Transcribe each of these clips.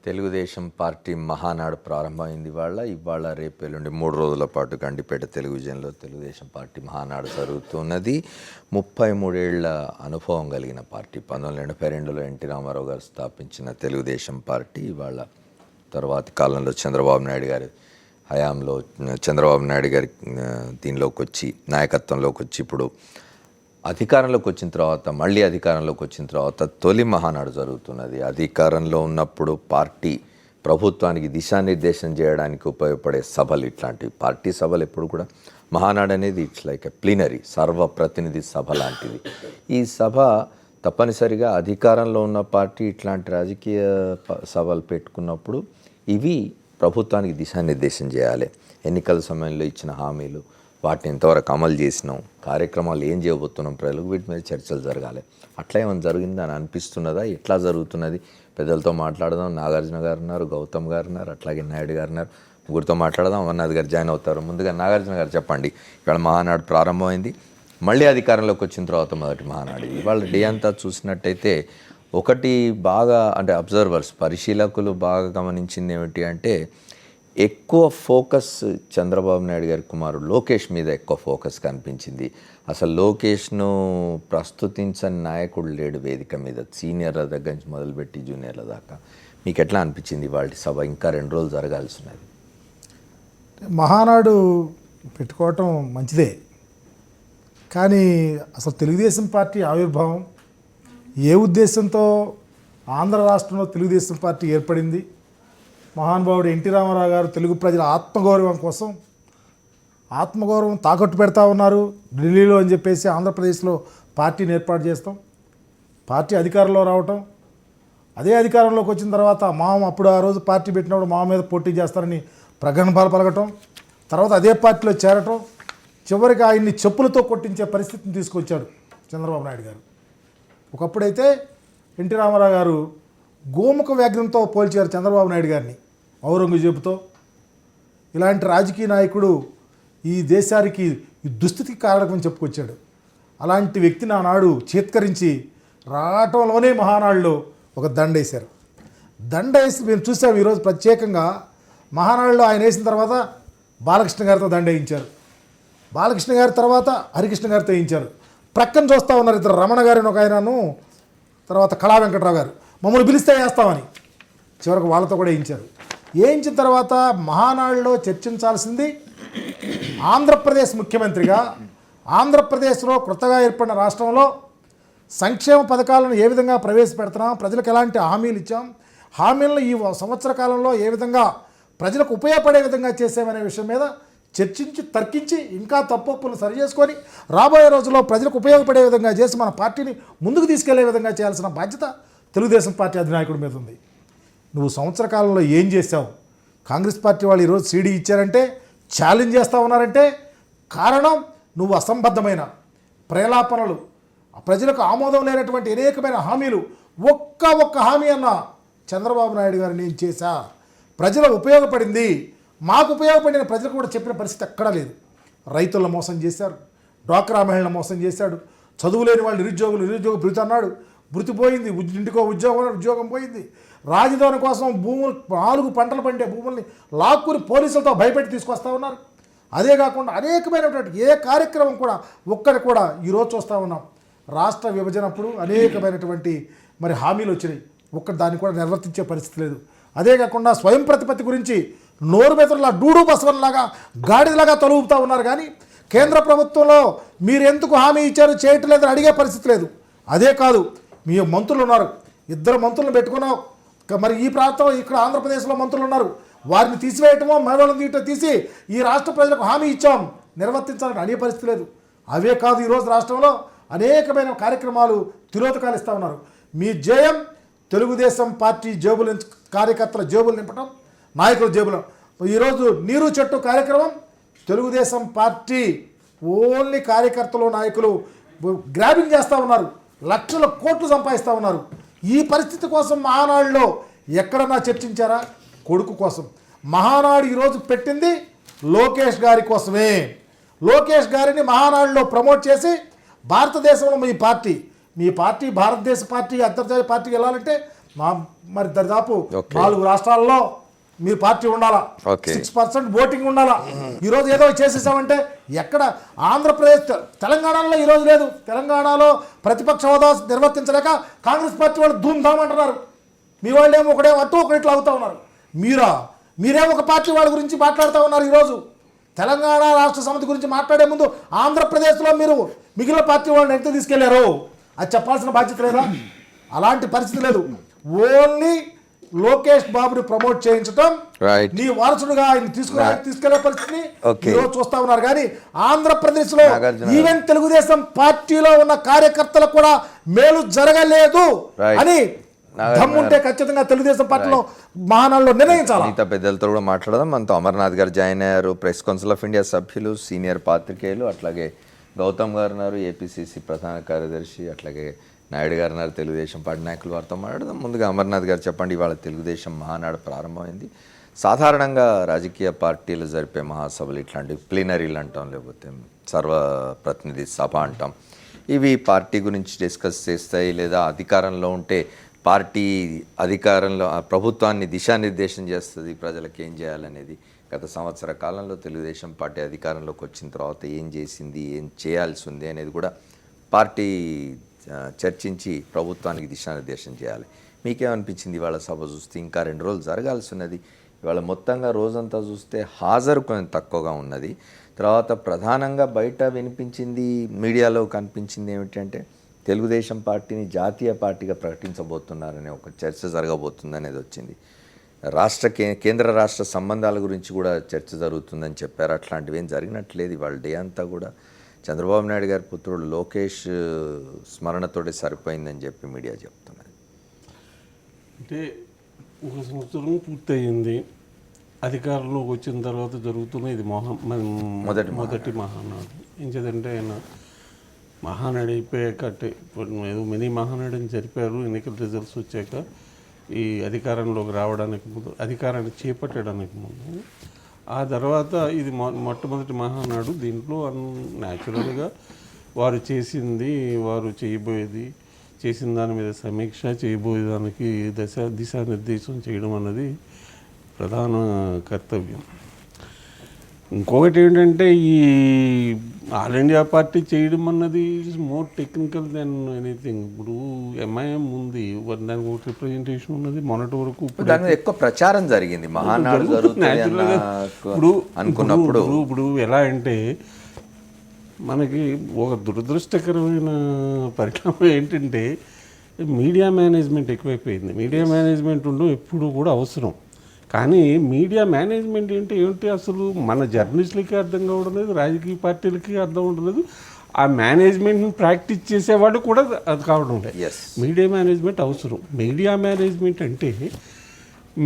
Telugu Desam party Mahanadu ప్రారంభమైంది. ఇవాళ రేపు ఎల్లుండి 3 రోజుల పాటు గండిపేట తెలుగుజన్లో తెలుగుదేశం పార్టీ మహానాడు జరుగుతున్నది. 33 ఏళ్ల అనుభవం కలిగిన పార్టీ. 1982లో ఎన్టీ రామారావు గారు స్థాపించిన తెలుగుదేశం పార్టీ ఇవాళ తర్వాతి కాలంలో చంద్రబాబు నాయుడు గారి హయాంలో చంద్రబాబు నాయుడు గారి దీనిలోకి వచ్చి నాయకత్వంలోకి వచ్చి ఇప్పుడు అధికారంలోకి వచ్చిన తర్వాత తొలి మహానాడు జరుగుతున్నది. అధికారంలో ఉన్నప్పుడు పార్టీ ప్రభుత్వానికి దిశానిర్దేశం చేయడానికి ఉపయోగపడే సభలు ఇట్లాంటివి. పార్టీ సభలు ఎప్పుడు కూడా మహానాడు అనేది ఇట్స్ లైక్ ఎ ప్లీనరీ, సర్వప్రతినిధి సభ లాంటిది. ఈ సభ తప్పనిసరిగా అధికారంలో ఉన్న పార్టీ ఇట్లాంటి రాజకీయ సభలు పెట్టుకున్నప్పుడు ఇవి ప్రభుత్వానికి దిశానిర్దేశం చేయాలి. ఎన్నికల సమయంలో ఇచ్చిన హామీలు, వాటిని ఎంతవరకు అమలు చేసినాం, కార్యక్రమాలు ఏం చేయబోతున్నాం, ప్రజలకు వీటి మీద చర్చలు జరగాలి. అట్లా ఏమైనా జరిగిందని అనిపిస్తున్నదా? ఎట్లా జరుగుతున్నది? పెద్దలతో మాట్లాడదాం. నాగార్జున గారు ఉన్నారు, గౌతమ్ గారు ఉన్నారు, అట్లాగే నాయుడు గారు ఉన్నారు. ముగ్గురితో మాట్లాడదాం. అమర్నాథ్ గారు జాయిన్ అవుతారు. ముందుగా నాగార్జున గారు చెప్పండి, ఇవాళ మహానాడు ప్రారంభమైంది. మళ్ళీ అధికారంలోకి వచ్చిన తర్వాత మొదటి మహానాడు. ఇవాళ డే అంతా చూసినట్టయితే ఒకటి బాగా అబ్జర్వర్స్, పరిశీలకులు బాగా గమనించింది ఏమిటి అంటే ఎక్కువ ఫోకస్ చంద్రబాబు నాయుడు గారి కుమారుడు లోకేష్ మీద ఎక్కువ ఫోకస్ కనిపించింది. అసలు లోకేష్ను ప్రస్తుతించని నాయకుడు లేడు వేదిక మీద, సీనియర్ల దగ్గర నుంచి మొదలుపెట్టి జూనియర్ల దాకా. మీకు ఎట్లా అనిపించింది వాళ్ళ సభ? ఇంకా 2 రోజులు జరగాల్సి ఉన్నది. మహానాడు పెట్టుకోవటం మంచిదే, కానీ అసలు తెలుగుదేశం పార్టీ ఆవిర్భావం ఏ ఉద్దేశంతో ఆంధ్ర రాష్ట్రంలో తెలుగుదేశం పార్టీ ఏర్పడింది? మహానుభావుడు ఎన్టీ రామారావు గారు తెలుగు ప్రజల ఆత్మగౌరవం కోసం ఆత్మగౌరవం తాకట్టు పెడతా ఉన్నారు ఢిల్లీలో అని చెప్పేసి ఆంధ్రప్రదేశ్లో పార్టీని ఏర్పాటు చేస్తాం. పార్టీ అధికారంలో రావటం, అదే అధికారంలోకి వచ్చిన తర్వాత అప్పుడు ఆ రోజు పార్టీ పెట్టినప్పుడు మా మీద పోటీ చేస్తారని ప్రగల్భాలు పలకటం, తర్వాత అదే పార్టీలో చేరటం, చివరికి ఆయన్ని చెప్పులతో కొట్టించే పరిస్థితిని తీసుకొచ్చాడు చంద్రబాబు నాయుడు గారు. ఒకప్పుడైతే ఎన్టీ రామారావు గారు గోముఖ వ్యాఘ్రంతో పోల్చారు చంద్రబాబు నాయుడు గారిని ఔరంగజేబుతో. ఇలాంటి రాజకీయ నాయకుడు ఈ దేశానికి ఈ దుస్థితికి కారణమని చెప్పుకొచ్చాడు. అలాంటి వ్యక్తిని ఆనాడు చేత్కరించి రావటంలోనే మహానాడులో ఒక దండ వేశారు. దండ వేసి మేము చూసాం. ఈరోజు ప్రత్యేకంగా మహానాడులో ఆయన వేసిన తర్వాత బాలకృష్ణ గారితో దండ వేయించారు. బాలకృష్ణ గారి తర్వాత హరికృష్ణ గారితో వేయించారు. ప్రక్కన చూస్తూ ఉన్నారు ఇద్దరు, రమణ గారిని ఒక ఆయనను, తర్వాత కళా వెంకట్రావు గారు. మమ్మల్ని పిలిస్తే వేస్తామని చివరికి వాళ్ళతో కూడా వేయించారు. వేయించిన తర్వాత మహానాడులో చర్చించాల్సింది ఆంధ్రప్రదేశ్ ముఖ్యమంత్రిగా, ఆంధ్రప్రదేశ్లో కొత్తగా ఏర్పడిన రాష్ట్రంలో సంక్షేమ పథకాలను ఏ విధంగా ప్రవేశపెడుతున్నాం, ప్రజలకు ఎలాంటి హామీలు ఇచ్చాం, హామీలను ఈ సంవత్సర కాలంలో ఏ విధంగా ప్రజలకు ఉపయోగపడే విధంగా చేసామనే విషయం మీద చర్చించి తర్కించి ఇంకా తప్పులను సరి చేసుకొని రాబోయే రోజుల్లో ప్రజలకు ఉపయోగపడే విధంగా చేసి మన పార్టీని ముందుకు తీసుకెళ్లే విధంగా చేయాల్సిన బాధ్యత తెలుగుదేశం పార్టీ అధినాయకుడి మీద ఉంది. నువ్వు సంవత్సర కాలంలో ఏం చేశావు? కాంగ్రెస్ పార్టీ వాళ్ళు ఈరోజు సీడీ ఇచ్చారంటే, ఛాలెంజ్ చేస్తూ ఉన్నారంటే కారణం నువ్వు అసంబద్ధమైన ప్రేలాపనలు, ప్రజలకు ఆమోదం లేనటువంటి అనేకమైన హామీలు. ఒక్క హామీ అన్న చంద్రబాబు నాయుడు గారు నేను చేశా, ప్రజలకు ఉపయోగపడింది, మాకు ఉపయోగపడిన ప్రజలకు కూడా చెప్పిన పరిస్థితి ఎక్కడా లేదు. రైతులను మోసం చేశారు, డ్వాక్రా మహిళలను మోసం చేశాడు, చదువులేని వాళ్ళు నిరుద్యోగ భృతి అన్నాడు, భృతి పోయింది, ఇంటికో ఉద్యోగం పోయింది. రాజధాని కోసం భూములు 4 పంటలు పండే భూముల్ని లాక్కుని పోలీసులతో భయపెట్టి తీసుకొస్తా ఉన్నారు. అదే కాకుండా అనేకమైనటువంటి ఏ కార్యక్రమం కూడా ఒక్కటి కూడా ఈరోజు చూస్తూ ఉన్నాం. రాష్ట్ర విభజనప్పుడు అనేకమైనటువంటి హామీలు వచ్చినాయి, దాన్ని కూడా నిర్వర్తించే పరిస్థితి లేదు. అదే కాకుండా స్వయం ప్రతిపత్తి గురించి నోరు మెతరులా డూడు బసవన్లాగా గాడిలాగా తొలుగుతూ ఉన్నారు. కానీ కేంద్ర ప్రభుత్వంలో మీరు ఎందుకు హామీ ఇచ్చారు, చేయటం లేదని అడిగే పరిస్థితి లేదు. అదే కాదు, మీ మంత్రులు ఉన్నారు, 2 మంత్రులను పెట్టుకున్నావు. మరి ఈ ప్రాంతం ఇక్కడ ఆంధ్రప్రదేశ్లో మంత్రులు ఉన్నారు, వారిని తీసివేయటమో మేడలను తీసి ఈ రాష్ట్ర ప్రజలకు హామీ ఇచ్చాం, నిర్వర్తించాలని అనే పరిస్థితి లేదు. అవే కాదు, ఈరోజు రాష్ట్రంలో అనేకమైన కార్యక్రమాలు తిరోధకాలు ఇస్తూ ఉన్నారు. మీ జయం తెలుగుదేశం పార్టీ కార్యకర్తల జేబులు నింపటం, నాయకుల జేబులు. ఈరోజు నీరు చెట్టు కార్యక్రమం తెలుగుదేశం పార్టీ ఓన్లీ కార్యకర్తలు నాయకులు గ్రాబింగ్ చేస్తూ ఉన్నారు, లక్షల కోట్లు సంపాదిస్తూ ఉన్నారు. ఈ పరిస్థితి కోసం మహానాడులో ఎక్కడన్నా చర్చించారా? కొడుకు కోసం. మహానాడు ఈరోజు పెట్టింది లోకేష్ గారి కోసమే. లోకేష్ గారిని మహానాడులో ప్రమోట్ చేసి భారతదేశంలో మీ పార్టీ భారతదేశ పార్టీ అంతర్జాతీయ పార్టీకి వెళ్ళాలంటే మరి దరిదాపు Okay. 4 రాష్ట్రాల్లో మీరు పార్టీ ఉండాలా, Okay. 6% ఓటింగ్ ఉండాలా. ఈరోజు ఏదో చేసేసామంటే ఎక్కడ ఆంధ్రప్రదేశ్ తెలంగాణలో ఈరోజు లేదు. తెలంగాణలో ప్రతిపక్ష హోదా నిర్వర్తించలేక కాంగ్రెస్ పార్టీ వాళ్ళు ధూమ్ధామ్ అంటున్నారు. మీ వాళ్ళు ఏమో ఒకటేమో అటు ఒకటి ఇట్లా అవుతా ఉన్నారు. మీరేమో ఒక పార్టీ వాళ్ళ గురించి మాట్లాడుతూ ఉన్నారు. ఈరోజు తెలంగాణ రాష్ట్ర సమితి గురించి మాట్లాడే ముందు ఆంధ్రప్రదేశ్లో మీరు మిగిలిన పార్టీ వాళ్ళని ఎంత తీసుకెళ్లారు అది చెప్పాల్సిన బాధ్యత లేదా? అలాంటి పరిస్థితి లేదు. ఓన్లీ లోకేష్ బాబుని ప్రమోట్ చేయించడం, Right. నీ వారసుడుగా ఆయన తీసుకెళ్లే పరిస్థితిని Okay. ఈరోజు చూస్తా ఉన్నారు. కానీ ఆంధ్రప్రదేశ్ లో నాగార్జున ఈవెన్ తెలుగుదేశం పార్టీలో ఉన్న కార్యకర్తలకు కూడా మేలు జరగలేదు Right. అని నాగార్జున దమ్ముంటే ఖచ్చితంగా తెలుగుదేశం పార్టీలో మహానాడులో నిర్ణయించాలి. మిగతా పెద్దలతో కూడా మాట్లాడదాం. మనతో అమర్నాథ్ గారు జాయిన్ అయ్యారు, ప్రెస్ కౌన్సిల్ ఆఫ్ ఇండియా సభ్యులు, సీనియర్ పాత్రికేయులు. అట్లాగే గౌతమ్ గారు ఉన్నారు, ఏపీసీసీ ప్రధాన కార్యదర్శి. అట్లాగే నాయుడు గారు ఉన్నారు, తెలుగుదేశం పార్టీ నాయకులు. వారితో మాట్లాడదాం. ముందుగా అమర్నాథ్ గారు చెప్పండి, ఇవాళ తెలుగుదేశం మహానాడు ప్రారంభమైంది. సాధారణంగా రాజకీయ పార్టీలు జరిపే మహాసభలు ఇట్లాంటి ప్లీనరీలు అంటాం, లేకపోతే సర్వప్రతినిధి సభ అంటాం. ఇవి పార్టీ గురించి డిస్కస్ చేస్తాయి, లేదా అధికారంలో ఉంటే పార్టీ అధికారంలో ప్రభుత్వాన్ని దిశానిర్దేశం చేస్తుంది, ప్రజలకు ఏం చేయాలనేది. గత సంవత్సర కాలంలో తెలుగుదేశం పార్టీ అధికారంలోకి వచ్చిన తర్వాత ఏం చేసింది, ఏం చేయాల్సి ఉంది అనేది కూడా పార్టీ చర్చించి ప్రభుత్వానికి దిశానిర్దేశం చేయాలి. మీకేమనిపించింది ఇవాళ సభ చూస్తే? ఇంకా 2 రోజులు జరగాల్సి ఉన్నది. ఇవాళ మొత్తంగా రోజంతా చూస్తే హాజరు కొంచెం తక్కువగా ఉన్నది. తర్వాత ప్రధానంగా బయట వినిపించింది, మీడియాలో కనిపించింది ఏమిటంటే తెలుగుదేశం పార్టీని జాతీయ పార్టీగా ప్రకటించబోతున్నారనే ఒక చర్చ జరగబోతుంది అనేది వచ్చింది. కేంద్ర రాష్ట్ర సంబంధాల గురించి కూడా చర్చ జరుగుతుందని చెప్పారు. అట్లాంటివి ఏం జరిగినట్లేదు. ఇవాళ డే అంతా కూడా చంద్రబాబు నాయుడు గారి పుత్రుడు లోకేష్ స్మరణతోటి సరిపోయిందని చెప్పి మీడియా చెప్తున్నది. అంటే 1 సంవత్సరం పూర్తయింది, అధికారంలోకి వచ్చిన తర్వాత జరుగుతున్న ఇది మొదటి మహానాడు. ఏం చేద్దంటే ఆయన మహానాడు అయిపోయాక ఏదో మినీ మహానాడు అని జరిపారు. ఎన్నికల రిజల్ట్స్ వచ్చాక ఈ అధికారంలోకి రావడానికి ముందు, అధికారాన్ని చేపట్టడానికి ముందు, ఆ తర్వాత ఇది మొట్టమొదటి మహానాడు. దీంట్లో న్యాచురల్గా వారు చేసింది, వారు చేయబోయేది, చేసిన దాని మీద సమీక్ష, చేయబోయేదానికి దిశానిర్దేశం చేయడం అన్నది ప్రధాన కర్తవ్యం. ఇంకొకటి ఏంటంటే ఈ ఆల్ ఇండియా పార్టీ చేయడం అన్నది is more technical than anything. ఇప్పుడు ఎంఐఎం ఉంది, దానికి ఒక రిప్రజెంటేషన్ ఉన్నది. మొన్నటి వరకు దాని మీద ఎక్కువ ప్రచారం జరిగింది. మహానాడు అనుకున్నప్పుడు ఇప్పుడు ఎలా అంటే మనకి ఒక దురదృష్టకరమైన పరిణామం ఏంటంటే మీడియా మేనేజ్మెంట్ ఎక్కువైపోయింది. మీడియా మేనేజ్మెంట్ ఉండడం ఎప్పుడు కూడా అవసరం, కానీ మీడియా మేనేజ్మెంట్ ఏంటి అసలు మన జర్నలిస్టులకి అర్థం కావడం లేదు, రాజకీయ పార్టీలకి అర్థం అవడం లేదు, ఆ మేనేజ్మెంట్ని ప్రాక్టీస్ చేసేవాళ్ళు కూడా అది కావడం లేదు. మీడియా మేనేజ్మెంట్ అవసరం. మీడియా మేనేజ్మెంట్ అంటే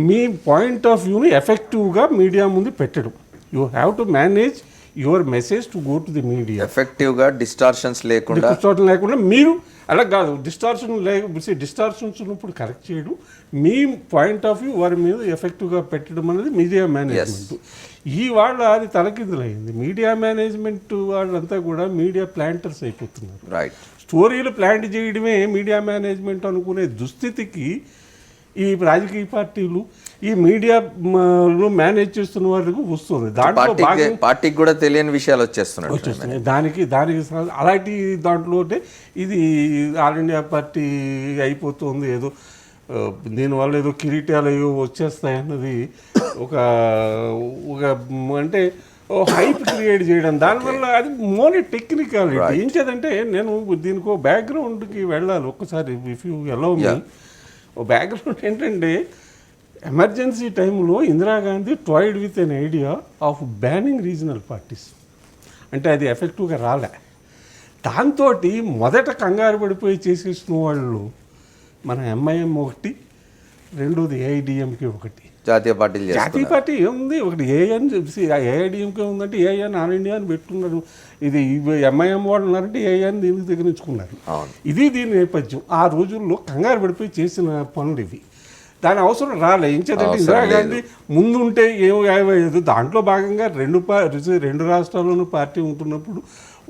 మీ పాయింట్ ఆఫ్ వ్యూని ఎఫెక్టివ్గా మీడియా ముందు పెట్టడం. You have to manage your message to go to the media ఎఫెక్టివ్గా, డిస్టార్షన్స్ లేకుండా మీరు అలా కాదు. డిస్టార్షన్స్ ఉన్నప్పుడు కరెక్ట్ చేయడం, మీ పాయింట్ ఆఫ్ వ్యూ వారి మీద ఎఫెక్టివ్గా పెట్టడం అనేది మీడియా మేనేజ్మెంట్. ఈ వాళ్ళ అది తలకిందులైంది. మీడియా మేనేజ్మెంట్ వాళ్ళంతా కూడా మీడియా ప్లాంటర్స్ అయిపోతున్నారు. స్టోరీలు ప్లాంట్ చేయడమే మీడియా మేనేజ్మెంట్ అనుకునే దుస్థితికి ఈ రాజకీయ పార్టీలు, ఈ మీడియాలో మేనేజ్ చేస్తున్న వాళ్ళకు వస్తుంది. దాంట్లో పార్టీకి కూడా తెలియని విషయాలు వచ్చేస్తున్నాయి. దానికి అలాంటి దాంట్లో ఇది ఆల్ ఇండియా పార్టీ అయిపోతుంది, ఏదో దీనివల్ల ఏదో కిరీటాలు ఏవో వచ్చేస్తాయన్నది ఒక అంటే హైప్ క్రియేట్ చేయడం. దానివల్ల అది మోనీ టెక్నికాలిటీ. ఏం చేద్దంటే నేను దీనికి బ్యాక్గ్రౌండ్కి వెళ్ళాలి ఒక్కసారి, if you allow me. Background ఏంటంటే ఎమర్జెన్సీ టైంలో Indira Gandhi toyed with an idea of banning regional parties. అంటే అది ఎఫెక్టివ్గా రాలే. దాంతో మొదట కంగారు పడిపోయి చేసేసిన వాళ్ళు మన ఎంఐఎం ఒకటి, రెండోది ఏఐడిఎంకే ఒకటి. జాతీయ పార్టీ ఏముంది, ఒకటి ఏఐడిఎంకే ఉందంటే ఏఐఎన్ ఆల్ ఇండియా అని పెట్టుకున్నారు. ఇది ఎంఐఎం వాళ్ళు ఉన్నారంటే ఏఐఎన్ దీనికి దగ్గరించుకున్నారు. ఇది దీని నేపథ్యం. ఆ రోజుల్లో కంగారు పడిపోయి చేసిన పనులు ఇవి. దాని అవసరం రాలే. ఏం చేద్దంటే ఇందిరాగాంధీ ముందుంటే ఏమో దాంట్లో భాగంగా రెండు రాష్ట్రాల్లోనూ పార్టీ ఉంటున్నప్పుడు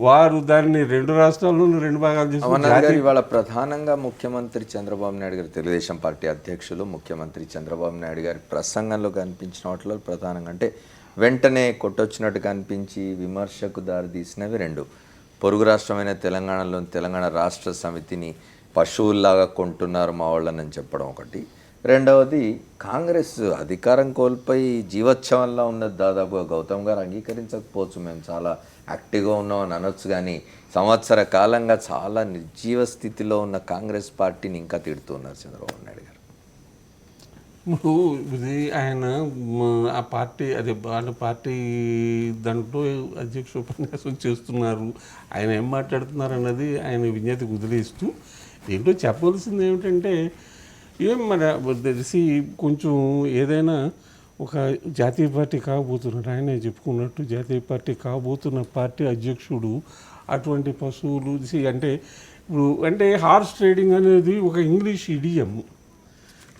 వారు దాన్ని 2 రాష్ట్రాల్లోనూ 2 భాగాలు చేసి అమర్నాథ్ గారు ఇవాళ ప్రధానంగా ముఖ్యమంత్రి చంద్రబాబు నాయుడు గారు, తెలుగుదేశం పార్టీ అధ్యక్షులు ముఖ్యమంత్రి చంద్రబాబు నాయుడు గారి ప్రసంగంలో కనిపించిన వాటిలో ప్రధానంగా అంటే వెంటనే కొట్టొచ్చినట్టు కనిపించి విమర్శకు దారితీసినవి 2. పొరుగు రాష్ట్రమైన తెలంగాణలోని తెలంగాణ రాష్ట్ర సమితిని పశువుల్లాగా కొంటున్నారు మా వాళ్ళని చెప్పడం ఒకటి. రెండవది కాంగ్రెస్ అధికారం కోల్పోయి జీవోత్సవంలో ఉన్నది దాదాపుగా. గౌతమ్ గారు అంగీకరించకపోవచ్చు, మేము చాలా యాక్టివ్గా ఉన్నామని అనొచ్చు, కానీ సంవత్సర కాలంగా చాలా నిర్జీవ స్థితిలో ఉన్న కాంగ్రెస్ పార్టీని ఇంకా తిడుతున్నారు చంద్రబాబు నాయుడు గారు. ఇప్పుడు ఇది ఆయన ఆ పార్టీ అదే వాళ్ళ పార్టీ దాంట్లో అధ్యక్ష ఉపన్యాసం చేస్తున్నారు, ఆయన ఏం మాట్లాడుతున్నారు అన్నది ఆయన విజ్ఞతకు వదిలేస్తూ దీంట్లో చెప్పవలసింది ఏమిటంటే ఏం మన తెలిసి కొంచెం ఏదైనా ఒక జాతీయ పార్టీ కాబోతున్నారు, ఆయనే చెప్పుకున్నట్టు జాతీయ పార్టీ కాబోతున్న పార్టీ అధ్యక్షుడు అటువంటి పశువులు అంటే ఇప్పుడు అంటే హార్స్ ట్రేడింగ్ అనేది ఒక ఇంగ్లీష్ ఇడియం,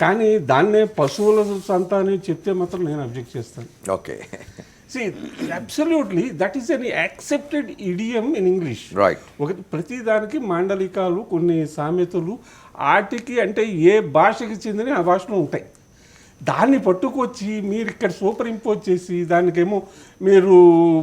కానీ దాన్నే పశువుల సంత అని చెప్తే మాత్రం నేను అబ్జెక్ట్ చేస్తాను. Okay, See, absolutely, that is an accepted idiom in English. Right. ప్రతి దానికి మాండలికాలు, కొన్ని సామెతలు ఆటికి అంటే ఏ భాషకి చెందిన ఆ భాషలో ఉంటాయి. దాన్ని పట్టుకొచ్చి మీరు ఇక్కడ సూపర్ ఇంపోజ్ చేసి దానికేమో మీరు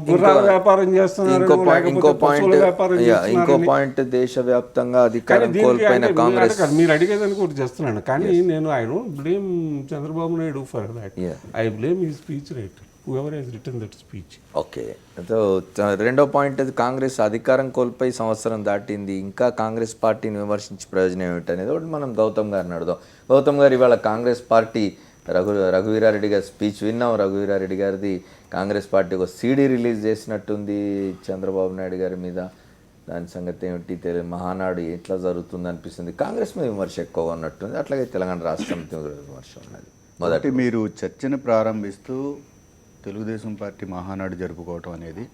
గుర్రాల వ్యాపారం చేస్తున్నారు, ఇంకో పాయింట్ దేశవ్యాప్తంగా అధికారం కోల్పోయిన కాంగ్రెస్. మీరు అడిగేదానికి ఒకటి చేస్తున్నాను, కానీ నేను I don't blame Chandrababu Naidu for that, I blame his speech writer. Whoever has written that speech. Okay, రెండో పాయింట్ అది కాంగ్రెస్ అధికారం కోల్పోయి సంవత్సరం దాటింది, ఇంకా కాంగ్రెస్ పార్టీని విమర్శించి ప్రయోజనం ఏమిటనేది ఒకటి మనం గౌతమ్ గారిని అడుగుదాం. గౌతమ్ గారు, ఇవాళ కాంగ్రెస్ పార్టీ రఘువీరారెడ్డి గారి స్పీచ్ విన్నాం. రఘువీరారెడ్డి గారిది కాంగ్రెస్ పార్టీ ఒక సీడీ రిలీజ్ చేసినట్టుంది చంద్రబాబు నాయుడు గారి మీద. దాని సంగతి ఏమిటి, మహానాడు ఎట్లా జరుగుతుంది అనిపిస్తుంది. కాంగ్రెస్ మీద విమర్శ ఎక్కువగా ఉన్నట్టుంది, అట్లాగే తెలంగాణ రాష్ట్ర సమితి విమర్శ ఉన్నది. మొదటి మీరు చర్చను ప్రారంభిస్తూ తెలుగుదేశం పార్టీ మహానాడు జరుపుకోవటం అనేది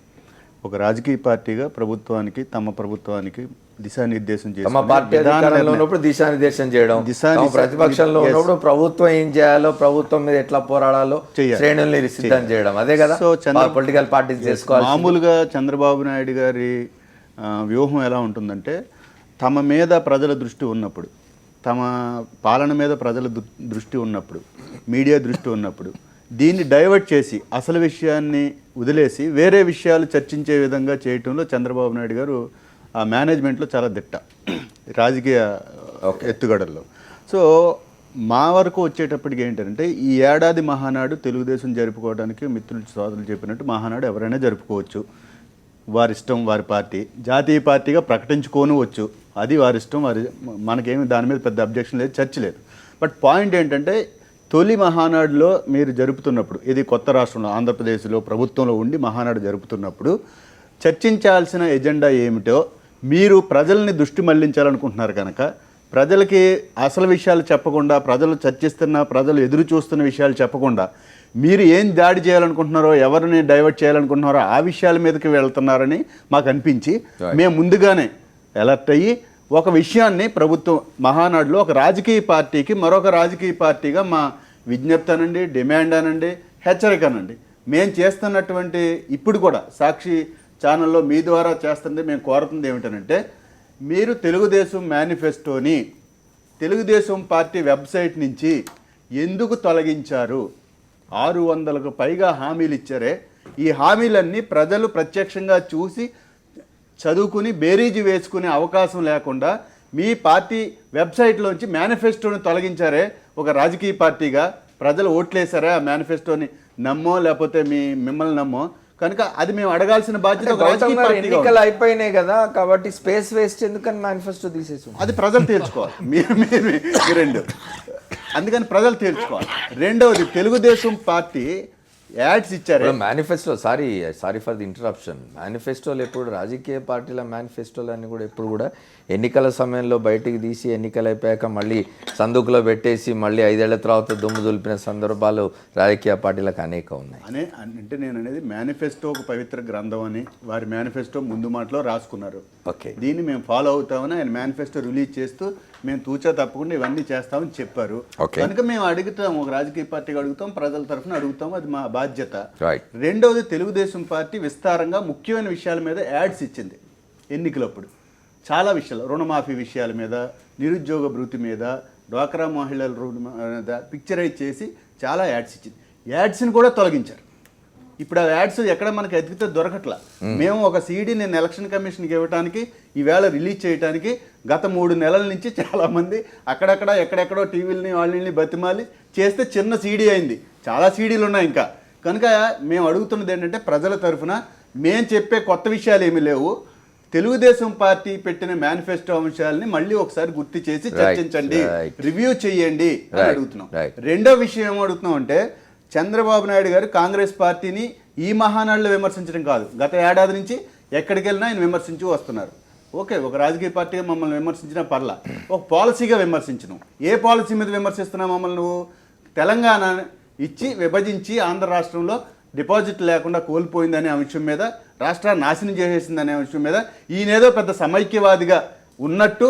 ఒక రాజకీయ పార్టీగా ప్రభుత్వానికి, తమ ప్రభుత్వానికి దిశానిర్దేశం చేసి, తమ పార్టీ అధికారంలో ఉన్నప్పుడు దిశానిర్దేశం చేయడం, ప్రతిపక్షంలో ఉన్నప్పుడు ప్రభుత్వం ఏం చేయాలో, ప్రభుత్వం మీద ఎట్లా పోరాడాలో శ్రేణుల్ని సిద్ధం చేయడం, అదే కదా పొలిటికల్ పార్టీస్ చేసుకోవాలి. మామూలుగా చంద్రబాబు నాయుడు గారి వ్యూహం ఎలా ఉంటుందంటే, తమ మీద ప్రజల దృష్టి ఉన్నప్పుడు, తమ పాలన మీద ప్రజల దృష్టి ఉన్నప్పుడు, మీడియా దృష్టి ఉన్నప్పుడు దీన్ని డైవర్ట్ చేసి అసలు విషయాన్ని వదిలేసి వేరే విషయాలు చర్చించే విధంగా చేయటంలో చంద్రబాబు నాయుడు గారు ఆ మేనేజ్మెంట్లో చాలా దిట్ట రాజకీయ ఎత్తుగడల్లో. సో మా వరకు వచ్చేటప్పటికి ఏంటంటే, ఈ ఏడాది మహానాడు తెలుగుదేశం జరుపుకోవడానికి మిత్రులు సోదరులు చెప్పినట్టు మహానాడు ఎవరైనా జరుపుకోవచ్చు, వారి ఇష్టం, వారి పార్టీ జాతీయ పార్టీగా ప్రకటించుకోనవచ్చు, అది వారి ఇష్టం, మనకేమి దాని మీద పెద్ద అబ్జెక్షన్ లేదు, చర్చ లేదు. బట్ పాయింట్ ఏంటంటే, తొలి మహానాడులో మీరు జరుపుతున్నప్పుడు, ఇది కొత్త రాష్ట్రంలో ఆంధ్రప్రదేశ్లో ప్రభుత్వంలో ఉండి మహానాడు జరుపుతున్నప్పుడు చర్చించాల్సిన ఎజెండా ఏమిటో మీరు ప్రజల్ని దృష్టి మళ్లించాలనుకుంటున్నారు కనుక, ప్రజలకి అసలు విషయాలు చెప్పకుండా, ప్రజలు చర్చిస్తున్న, ప్రజలు ఎదురు చూస్తున్న విషయాలు చెప్పకుండా మీరు ఏం దాడి చేయాలనుకుంటున్నారో, ఎవరిని డైవర్ట్ చేయాలనుకుంటున్నారో ఆ విషయాల మీదకి వెళ్తున్నారని మాకు అనిపించి మేము ముందుగానే అలర్ట్ అయ్యి ఒక విషయాన్ని ప్రభుత్వం మహానాడులో ఒక రాజకీయ పార్టీకి మరొక రాజకీయ పార్టీగా మా విజ్ఞప్తి అనండి, డిమాండ్ అనండి, హెచ్చరిక అనండి, మేము చేస్తున్నటువంటి ఇప్పుడు కూడా సాక్షి ఛానల్లో మీ ద్వారా చేస్తుంది మేము కోరుతుంది ఏమిటనంటే, మీరు తెలుగుదేశం మేనిఫెస్టోని తెలుగుదేశం పార్టీ వెబ్సైట్ నుంచి ఎందుకు తొలగించారు? 600కు పైగా హామీలు ఇచ్చారే, ఈ హామీలన్నీ ప్రజలు ప్రత్యక్షంగా చూసి చదువుకుని బేరీజు వేసుకునే అవకాశం లేకుండా మీ పార్టీ వెబ్సైట్లోంచి మేనిఫెస్టోని తొలగించారే. ఒక రాజకీయ పార్టీగా ప్రజలు ఓట్లేసారా ఆ మేనిఫెస్టోని నమ్మో లేకపోతే మిమ్మల్ని నమ్మో, కనుక అది మేము అడగాల్సిన బాధ్యత. ఎన్నికలు అయిపోయినాయి కదా, కాబట్టి స్పేస్ వేస్ట్ ఎందుకని మేనిఫెస్టో తీసేసి అది ప్రజలు తేల్చుకోవాలి. మీరు రెండు, అందుకని ప్రజలు తేల్చుకోవాలి. రెండవది, తెలుగుదేశం పార్టీ యాడ్స్ ఇచ్చారు manifesto. Sorry for the interruption. మేనిఫెస్టోలు ఎప్పుడు రాజకీయ పార్టీల మేనిఫెస్టోలు అన్ని కూడా ఎప్పుడు కూడా ఎన్నికల సమయంలో బయటికి తీసి ఎన్నికలు అయిపోయాక మళ్ళీ సందుకులో పెట్టేసి మళ్ళీ 5 ఏళ్ల తర్వాత దుమ్ము దులిపిన సందర్భాలు రాజకీయ పార్టీలకు అనేక ఉన్నాయి. అంటే నేను అనేది మేనిఫెస్టో ఒక పవిత్ర గ్రంథం అని వారి మేనిఫెస్టో ముందు మాటలో రాసుకున్నారు. ఓకే, దీన్ని మేము ఫాలో అవుతామని ఆయన మేనిఫెస్టో రిలీజ్ చేస్తూ మేము తూచా తప్పకుండా ఇవన్నీ చేస్తామని చెప్పారు. కనుక మేము అడుగుతాం, ఒక రాజకీయ పార్టీకి అడుగుతాం, ప్రజల తరఫున అడుగుతాం, అది మా బాధ్యత. రెండవది, తెలుగుదేశం పార్టీ విస్తారంగా ముఖ్యమైన విషయాల మీద యాడ్స్ ఇచ్చింది. ఎన్నికలప్పుడు చాలా విషయాలు, రుణమాఫీ విషయాల మీద, నిరుద్యోగ భృతి మీద, డ్వాక్రా మహిళల మీద పిక్చరైజ్ చేసి చాలా యాడ్స్ ఇచ్చింది. యాడ్స్ని కూడా తొలగించారు. ఇప్పుడు ఆ యాడ్స్ ఎక్కడ మనకి ఎదిగితే దొరకట్లా. మేము ఒక సీడీ నేను ఎలక్షన్ కమిషన్కి ఇవ్వడానికి, ఈవేళ రిలీజ్ చేయడానికి గత 3 నెలల నుంచి చాలామంది అక్కడక్కడ ఎక్కడెక్కడో టీవీలని వాళ్ళని బతిమాలి చేస్తే చిన్న సీడీ అయింది. చాలా సీడీలు ఉన్నాయి ఇంకా. కనుక మేము అడుగుతున్నది ఏంటంటే ప్రజల తరఫున మేము చెప్పే కొత్త విషయాలు ఏమీ లేవు. తెలుగుదేశం పార్టీ పెట్టిన మేనిఫెస్టో అంశాలని మళ్ళీ ఒకసారి గుర్తు చేసి చర్చించండి, రివ్యూ చేయండి అని అడుగుతున్నాం. రెండో విషయం ఏం అడుగుతున్నాం అంటే, చంద్రబాబు నాయుడు గారు కాంగ్రెస్ పార్టీని ఈ మహానాడులో విమర్శించడం కాదు, గత ఏడాది నుంచి ఎక్కడికి వెళ్ళినా ఆయన విమర్శించి వస్తున్నారు. ఓకే, ఒక రాజకీయ పార్టీగా మమ్మల్ని విమర్శించినా పర్లా, ఒక పాలసీగా విమర్శించను. ఏ పాలసీ మీద విమర్శిస్తున్నావు మమ్మల్ని నువ్వు? తెలంగాణ ఇచ్చి విభజించి ఆంధ్ర రాష్ట్రంలో డిపాజిట్ లేకుండా కోల్పోయిందనే అంశం మీద, రాష్ట్రాన్ని నాశనం చేసేసిందనే అంశం మీద ఈయనేదో పెద్ద సమైక్యవాదిగా ఉన్నట్టు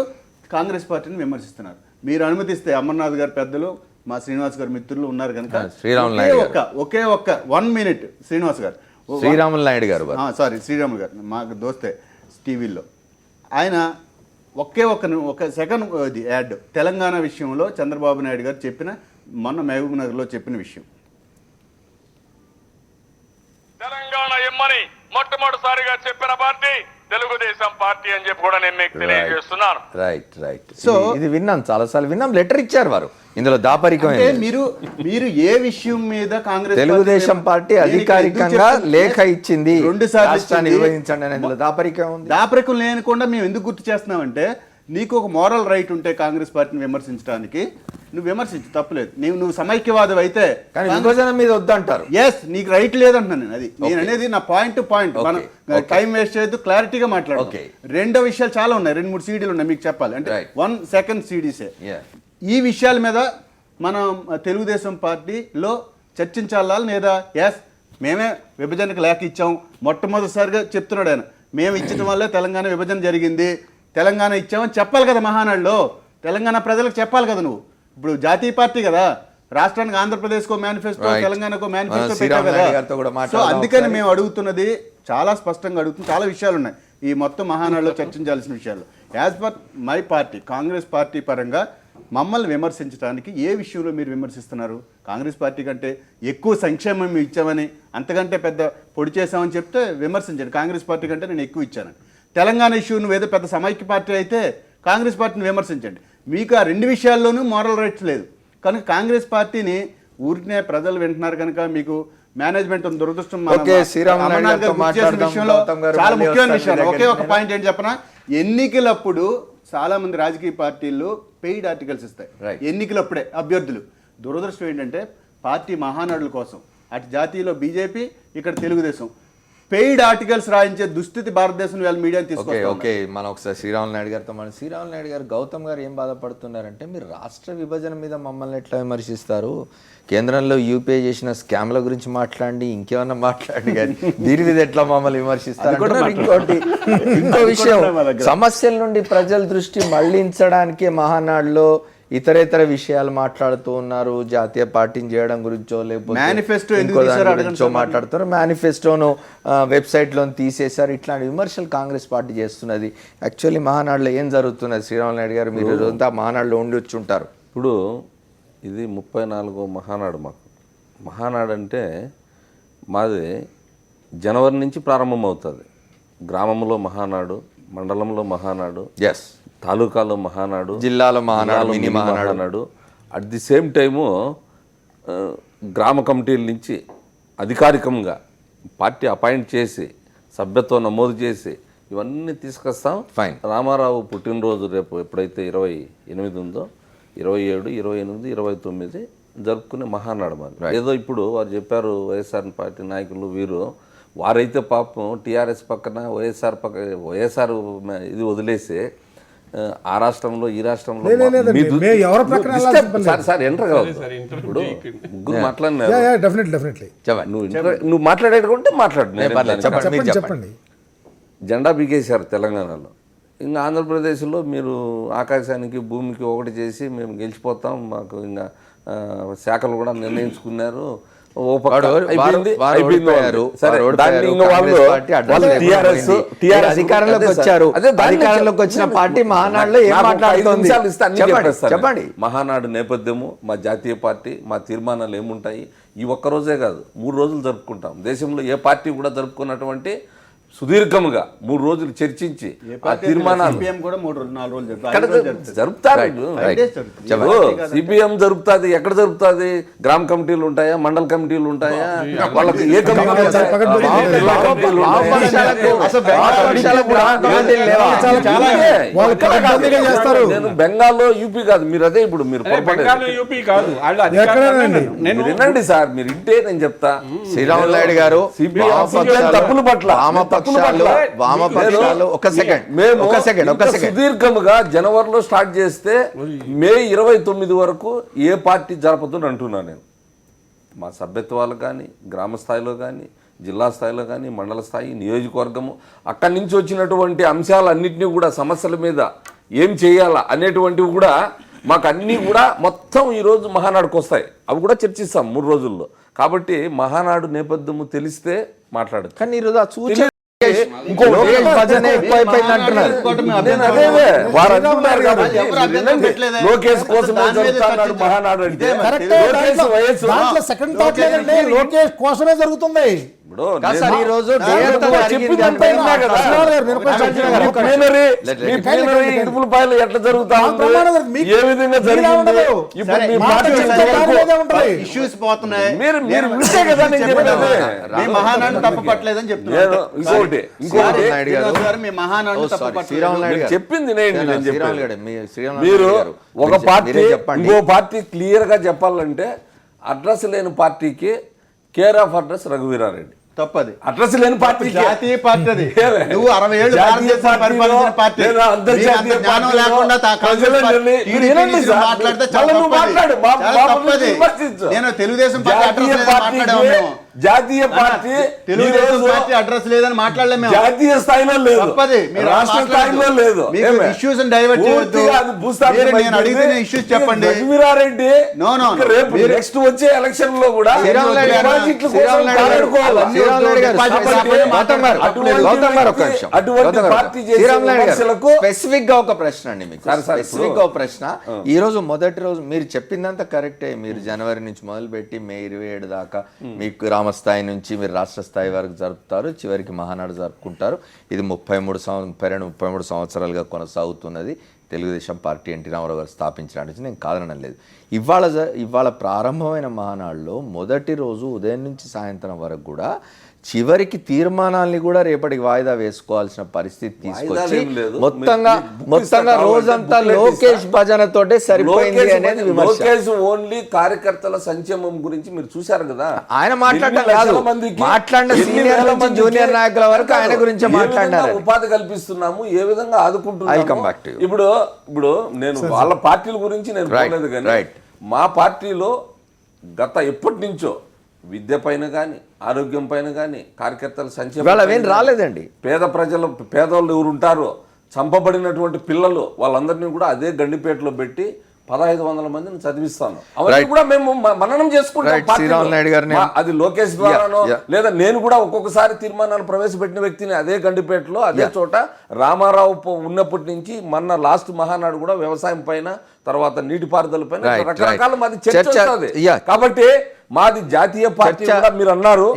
కాంగ్రెస్ పార్టీని విమర్శిస్తున్నారు. మీరు అనుమతిస్తే అమర్నాథ్ గారు పెద్దలు, మా శ్రీనివాస్ గారు మిత్రులు ఉన్నారు కనుక ఒకే ఒక్క 1 minute శ్రీనివాస్ గారు, శ్రీరాములు నాయుడు గారు, సారీ శ్రీరాములు గారు మాకు దోస్తే టీవీలో, ఆయన ఒక సెకండ్ ఇది యాడ్ తెలంగాణ విషయంలో చంద్రబాబు నాయుడు గారు చెప్పిన, మొన్న మహబూబ్ నగర్లో చెప్పిన విషయం. తెలంగాణ ఇమ్మని మొట్టమొదటిసారిగా చెప్పిన పార్టీ తెలుగుదేశం పార్టీ అని చెప్పి కూడా నేను మీకు తెలియజేస్తున్నాను. రైట్. సో ఇది విన్నాం, చాలాసార్లు విన్నాం. లెటర్ ఇచ్చారు వారు, ఇందులో దాపరికం. మీరు ఏ విషయం మీద కాంగ్రెస్ తెలుగుదేశం పార్టీ అధికారికంగా లేఖ ఇచ్చింది, 2 సార్లు నిర్వహించండి అనేది దాపరికం ఉంది. దాపరికం లేకుండా మేము ఎందుకు గుర్తు చేస్తున్నామంటే, నీకు ఒక మోరల్ రైట్ ఉంటే కాంగ్రెస్ పార్టీని విమర్శించడానికి నువ్వు విమర్శించు, తప్పలేదు. నువ్వు సమైక్యవాదం అయితే విభజన మీద వద్దంటారు. ఎస్, నీకు రైట్ లేదంటున్నాను నేను. అది నేను అనేది నా పాయింట్. మనం టైం వేస్ట్ చేయొద్దు, క్లారిటీగా మాట్లాడాలి. రెండో విషయాలు చాలా ఉన్నాయి, 2-3 సీడీలు ఉన్నాయి మీకు చెప్పాలి అంటే 1 second సీడీసే. ఈ విషయాల మీద మనం తెలుగుదేశం పార్టీలో చర్చించాలా లేదా? ఎస్, మేమే విభజనకు లేఖ ఇచ్చాం. మొట్టమొదటిసారిగా చెప్తున్నాడు ఆయన, మేము ఇచ్చడం వల్లే తెలంగాణ విభజన జరిగింది, తెలంగాణ ఇచ్చామని చెప్పాలి కదా మహానాడులో. తెలంగాణ ప్రజలకు చెప్పాలి కదా. నువ్వు ఇప్పుడు జాతీయ పార్టీ కదా, రాష్ట్రానికి ఆంధ్రప్రదేశ్కో మేనిఫెస్టో, తెలంగాణకో మేనిఫెస్టో పెట్టావు కదా. సో అందుకని మేము అడుగుతున్నది చాలా స్పష్టంగా అడుగుతుంది. చాలా విషయాలు ఉన్నాయి ఈ మొత్తం మహానాడులో చర్చించాల్సిన విషయాలు. As per my party, Congress party పరంగా మమ్మల్ని విమర్శించడానికి ఏ విషయంలో మీరు విమర్శిస్తున్నారు? కాంగ్రెస్ పార్టీ కంటే ఎక్కువ సంక్షేమం మేము ఇచ్చామని, అంతకంటే పెద్ద పొడి చేసామని చెప్తే విమర్శించండి. కాంగ్రెస్ పార్టీ కంటే నేను ఎక్కువ ఇచ్చాను. తెలంగాణ ఇష్యూ నువ్వేదో పెద్ద సమైక్య పార్టీ అయితే కాంగ్రెస్ పార్టీని విమర్శించండి. మీకు ఆ 2 విషయాల్లోనూ మోరల్ రైట్స్ లేదు కనుక కాంగ్రెస్ పార్టీని ఊరినే ప్రజలు వింటున్నారు కనుక మీకు మేనేజ్మెంట్ దురదృష్టం. చాలా ముఖ్యమైన విషయాలు. ఒకే ఒక పాయింట్ ఏంటి చెప్పనా, ఎన్నికలప్పుడు చాలా మంది రాజకీయ పార్టీలు పెయిడ్ ఆర్టికల్స్ ఇస్తాయి ఎన్నికలప్పుడే అభ్యర్థులు. దురదృష్టం ఏంటంటే పార్టీ మహానాడుల కోసం అటు జాతీయలో బీజేపీ, ఇక్కడ తెలుగుదేశం పెయిడ్ ఆర్టికల్స్ రాయించే దుస్థితి భారతదేశంలో వాళ్ళ మీడియాని తీసుకొస్తారు. ఓకే, మనం ఒకసారి శ్రీరాములు నాయుడు గారితో శ్రీరాములు నాయుడు గారు, గౌతమ్ గారు ఏం బాధపడుతున్నారంటే, మీరు రాష్ట్ర విభజన మీద మమ్మల్ని ఎట్లా విమర్శిస్తారు? కేంద్రంలో యూపీఏ చేసిన స్కామ్ల గురించి మాట్లాడి, ఇంకేమన్నా మాట్లాడి, కానీ దీని మీద ఎట్లా మమ్మల్ని విమర్శిస్తారు? ఇంకో విషయం, సమస్యల నుండి ప్రజల దృష్టి మళ్లించడానికే మహానాడులో ఇతరేతర విషయాలు మాట్లాడుతూ ఉన్నారు. జాతీయ పార్టీని చేయడం గురించో లేకపోతే మేనిఫెస్టో మాట్లాడుతారు. మేనిఫెస్టోను వెబ్సైట్లో తీసేశారు. ఇట్లాంటి విమర్శలు కాంగ్రెస్ పార్టీ చేస్తున్నది. యాక్చువల్లీ మహానాడులో ఏం జరుగుతున్నది? శ్రీరాములు నాయుడు గారు, మీరు రోజంతా మహానాడులో ఉండి వచ్చి ఉంటారు. ఇప్పుడు ఇది 34వ మహానాడు. మాకు మహానాడు అంటే మాది జనవరి నుంచి ప్రారంభమవుతుంది. గ్రామంలో మహానాడు, మండలంలో మహానాడు, ఎస్, తాలూకాలో మహానాడు, జిల్లాలో Mahanadu, mini Mahanadu. At the same time గ్రామ కమిటీల నుంచి అధికారికంగా పార్టీ అపాయింట్ చేసి సభ్యత్వం నమోదు చేసి ఇవన్నీ తీసుకొస్తాం. ఫైన్. రామారావు పుట్టినరోజు రేపు ఎప్పుడైతే 28 ఉందో, 27, 28, 29 జరుపుకునే మహానాడు మాది. ఏదో ఇప్పుడు వారు చెప్పారు వైఎస్ఆర్ పార్టీ నాయకులు వీరు, వారైతే పాపం టీఆర్ఎస్ పక్కన వైఎస్ఆర్ ఇది వదిలేసి ఆ రాష్ట్రంలో ఈ రాష్ట్రంలో సార్ ఎంటర్ కావాలి. ఇప్పుడు ముగ్గురు మాట్లాడినారు, నువ్వు మాట్లాడేటంటే మాట్లాడు. చెప్పండి. జెండా బీకేశారు తెలంగాణలో. ఇంకా ఆంధ్రప్రదేశ్లో మీరు ఆకాశానికి భూమికి ఒకటి చేసి మేము గెలిచిపోతాం, మాకు ఇంకా శాఖలు కూడా నిర్ణయించుకున్నారు, ఓ పక్క వారు అయిపోయింది, వారు అయిపోయింది ఓడిపోయారు. వాళ్ళు. సరే, వారు దాన్ని ఓడిపోయారు. ఇంకా వాళ్ళు కాంగ్రెస్ పార్టీ అడ్రస్ వాళ్ళు లేకుండా TRS పోయింది. మీరు అధికారంలోకి అదే సార్. వచ్చారు. అదే దాన్ని అధికారంలోకి వచ్చిన నేను- పార్టీ మహానాడులో ఏం నాకు ఒక 5 మాట్లాడుతోంది? నిమిషాలు ఇస్తే అన్ని చెప్పండి, చెప్పేస్తాను. చెప్పండి. మహానాడు నేపథ్యము, మా జాతీయ పార్టీ, మా తీర్మానాలు ఏముంటాయి, ఈ ఒక్క రోజే కాదు 3 రోజులు జరుపుకుంటాం. దేశంలో ఏ పార్టీ కూడా జరుపుకున్నటువంటి సుదీర్ఘంగా 3 రోజులు చర్చించి ఆ తీర్మానాలు CPM కూడా 3-4 రోజులు ఎక్కడ జరుగుతుంది. జరుపుతారు. Right. సిపిఎం జరుపుతుంది, ఎక్కడ జరుపుతుంది? గ్రామ కమిటీలు ఉంటాయా, మండల కమిటీలు ఉంటాయా, వాళ్ళకి ఏ కమిటీలు ఉంటాయా? జిల్లా కమిటీలు ఉంటాయా? అసలు పక్షాలకు గ్రామ కమిటీలు లేవా? వాళ్ళు పకడ్బందీగా చేస్తారు. నేను బెంగాల్లో యూపీ కాదు, మీరు అదే ఇప్పుడు మీరు పొరపాటు బెంగాల్ యూపీ కాదు వాళ్ళు ఎక్కడేనండి? మీరు వినండి సార్, మీరు ఇంటే నేను చెప్తా. శ్రీరాములు నాయుడు గారు CPM వామపక్షాలు- తప్పుల పట్ల వామపక్షాలు ఒక సెకండ్ సుదీర్ఘముగా జనవరిలో స్టార్ట్ చేస్తే మే 29 వరకు ఏ పార్టీ జరపదని అంటున్నా నేను. మా సభ్యత్వాలు కానీ, గ్రామ స్థాయిలో కానీ, జిల్లా స్థాయిలో కానీ, మండల స్థాయి, నియోజకవర్గము, అక్కడి నుంచి వచ్చినటువంటి అంశాలన్నింటినీ కూడా సమస్యల మీద ఏం చేయాలా అనేటువంటివి కూడా మాకు అన్నీ కూడా మొత్తం ఈరోజు మహానాడుకు వస్తాయి. అవి కూడా చర్చిస్తాం 3 రోజుల్లో. కాబట్టి మహానాడు నేపథ్యము తెలిస్తే మాట్లాడదు. కానీ ఈరోజు ఆ సూచన లోకేష్ భజన ఎక్కువైపోయింది అంటున్నారు. నేను అదే వారు అంటున్నారు కాబట్టి వినండి. లోకేష్ కోసమే జరుగుతున్నాడు మహానాడు అంటే కరెక్టే, లోకేష్ వయస్సు దాంట్లో సెకండ్ థాట్ లేదండి. లోకేష్ కోసమే జరుగుతుంది. ఇప్పుడు కాదు సార్, ఈ రోజు చెప్పిందంతా విన్నా కదా. మీ ప్లీనరీ ఇడుపులపాయలు ఎట్లా జరుగుతా ఉంది, ఏ విధంగా జరిగింది, ఇప్పుడు మీ పార్టీ ఇంతవరకు ఇష్యూస్ పోతున్నాయి. మీరు వింటే కదా నేను చెప్పేది. మీ మహానాడు తప్పపట్టలేదని నేను చెప్తున్నాను. ఇంకోటి నాయుడు గారు. మీ మహానాడు శ్రీరాములు నాయుడు నేను గారు. చెప్పింది నేను శ్రీరాములు చెప్పాను. గారు, శ్రీరాములు మీరు నాయుడు గారు. ఒక పార్టీ మీరే చెప్పండి. ఇంకో పార్టీ క్లియర్ గా చెప్పాలంటే అడ్రస్ లేని పార్టీకి కేర్ ఆఫ్ అడ్రస్ రఘువీరారెడ్డి. తప్పది. అడ్రస్ లేని పార్టీ జాతీయ పార్టీ అది. ఏమే? నువ్వు 60 ఏళ్ళు జాతీయ భారతదేశం పార్టీలో పరిపాలించిన పార్టీ. లేదా అంతర్జాతీయ నీకు అంత జ్ఞానం పార్టీలో లేకుండా కాంగ్రెస్ ప్రజలని పార్టీ టీడీపీ వినండి గురించి సార్. మాట్లాడితే మళ్ళీ చాలా నువ్వు తప్పది. మాట్లాడు. చాలా తప్పది. విమర్శించు. నేను తెలుగుదేశం పార్టీ అడ్రస్ జాతీయ లేదని మాట్లాడాము మేము. జాతీయ పార్టీ తెలుగుదేశం ఈరోజు పార్టీ అడ్రస్ లేదని మాట్లాడలేము మేము. జాతీయ స్థాయిలో లేదు, తప్పది. మీరు రాష్ట్ర మాట్లాడద్దు. స్థాయిలో లేదు. మీకు ఏమే? issues ని divert చేయొద్దు. పూర్తిగా అది భూస్థాపితం మీరు నేను అయిపోయింది. అడిగిన issues చెప్పండి. రఘువీరారెడ్డి No, no, ఇంకా no. రేపు మీరు- నెక్స్ట్ వచ్చే ఎలక్షన్ లో కూడా శ్రీరాములు నాయుడు గారు, డిపాజిట్ల కోసం శ్రీరాములు నాయుడు గారు, కాపాడుకోవాలి. శ్రీరాములు నాయుడు గారు, కాబట్టి గౌతమ్ గారు, అటువంటి గౌతమ్ గారు, ఒక్క వ్యక్తి, నిమిషం. అటువంటి గౌతమ్ గారు, పార్టీ చేసే శ్రీరాములు నాయుడు గారు, విమర్శలకు స్పెసిఫిక్ గా ఒక ప్రశ్న అండి మీకు. సార్, సార్, స్పెసిఫిక్ గా ఒక ప్రశ్న. ఈ రోజు మొదటి రోజు మీరు చెప్పిందంతా కరెక్టే. మీరు జనవరి నుంచి మొదలుపెట్టి మే 27 దాకా మీకు గ్రామ స్థాయి నుంచి మీరు రాష్ట్ర స్థాయి వరకు జరుపుతారు, చివరికి మహానాడు జరుపుకుంటారు. ఇది 32-33 సంవత్సరాలుగా కొనసాగుతున్నది. తెలుగుదేశం పార్టీ ఎన్టీ రామారావు గారు స్థాపించడానికి నేను కాదనడం లేదు. ఇవాళ ప్రారంభమైన మహానాడులో మొదటి రోజు ఉదయం నుంచి సాయంత్రం వరకు కూడా చివరికి తీర్మానాల్ని కూడా రేపటికి వాయిదా వేసుకోవాల్సిన పరిస్థితి తీసుకొచ్చి మొత్తంగా రోజంతా లోకేష్ భజనతోటే సరిపోయింది అనేది విమర్శ. లోకేష్ ఓన్లీ కార్యకర్తల సంక్షేమం గురించి మీరు చూశారు కదా. ఆయన మాట్లాడటం కాదు, మాట్లాడిన సీనియర్ నుంచి జూనియర్ నాయకుల వరకు ఆయన గురించి మాట్లాడారు. ఉపాధి కల్పిస్తున్నాము, ఏ విధంగా I'll come ఆదుకుంటున్నాము. back to you. ఇప్పుడు నేను వాళ్ళ పార్టీల గురించి నేను పోలేదు కానీ మా పార్టీలో గత ఎప్పటి నుంచో విద్య పైన కానీ, ఆరోగ్యం పైన కానీ, కార్యకర్తల సంక్షేమం అవేం రాలేదండి. పేదవాళ్ళు ఎవరు ఉంటారో, చంపబడినటువంటి పిల్లలు వాళ్ళందరినీ కూడా అదే గండిపేటలో పెట్టి 1500 మందిని చదివిస్తాను. అవన్నీ కూడా మేము మననం చేసుకుంటాం. అది లోకేష్ ద్వారానో లేదా నేను కూడా ఒక్కొక్కసారి తీర్మానాలు ప్రవేశపెట్టిన వ్యక్తిని అదే గండిపేటలో అదే చోట రామారావు ఉన్నప్పటి నుంచి మొన్న లాస్ట్ మహానాడు కూడా వ్యవసాయం పైన, తర్వాత నీటిపారుదల పైన రకరకాల మాది చర్చ వస్తుంది. కాబట్టి మాది జాతీయ పార్టీ కూడా మీరు అన్నారు.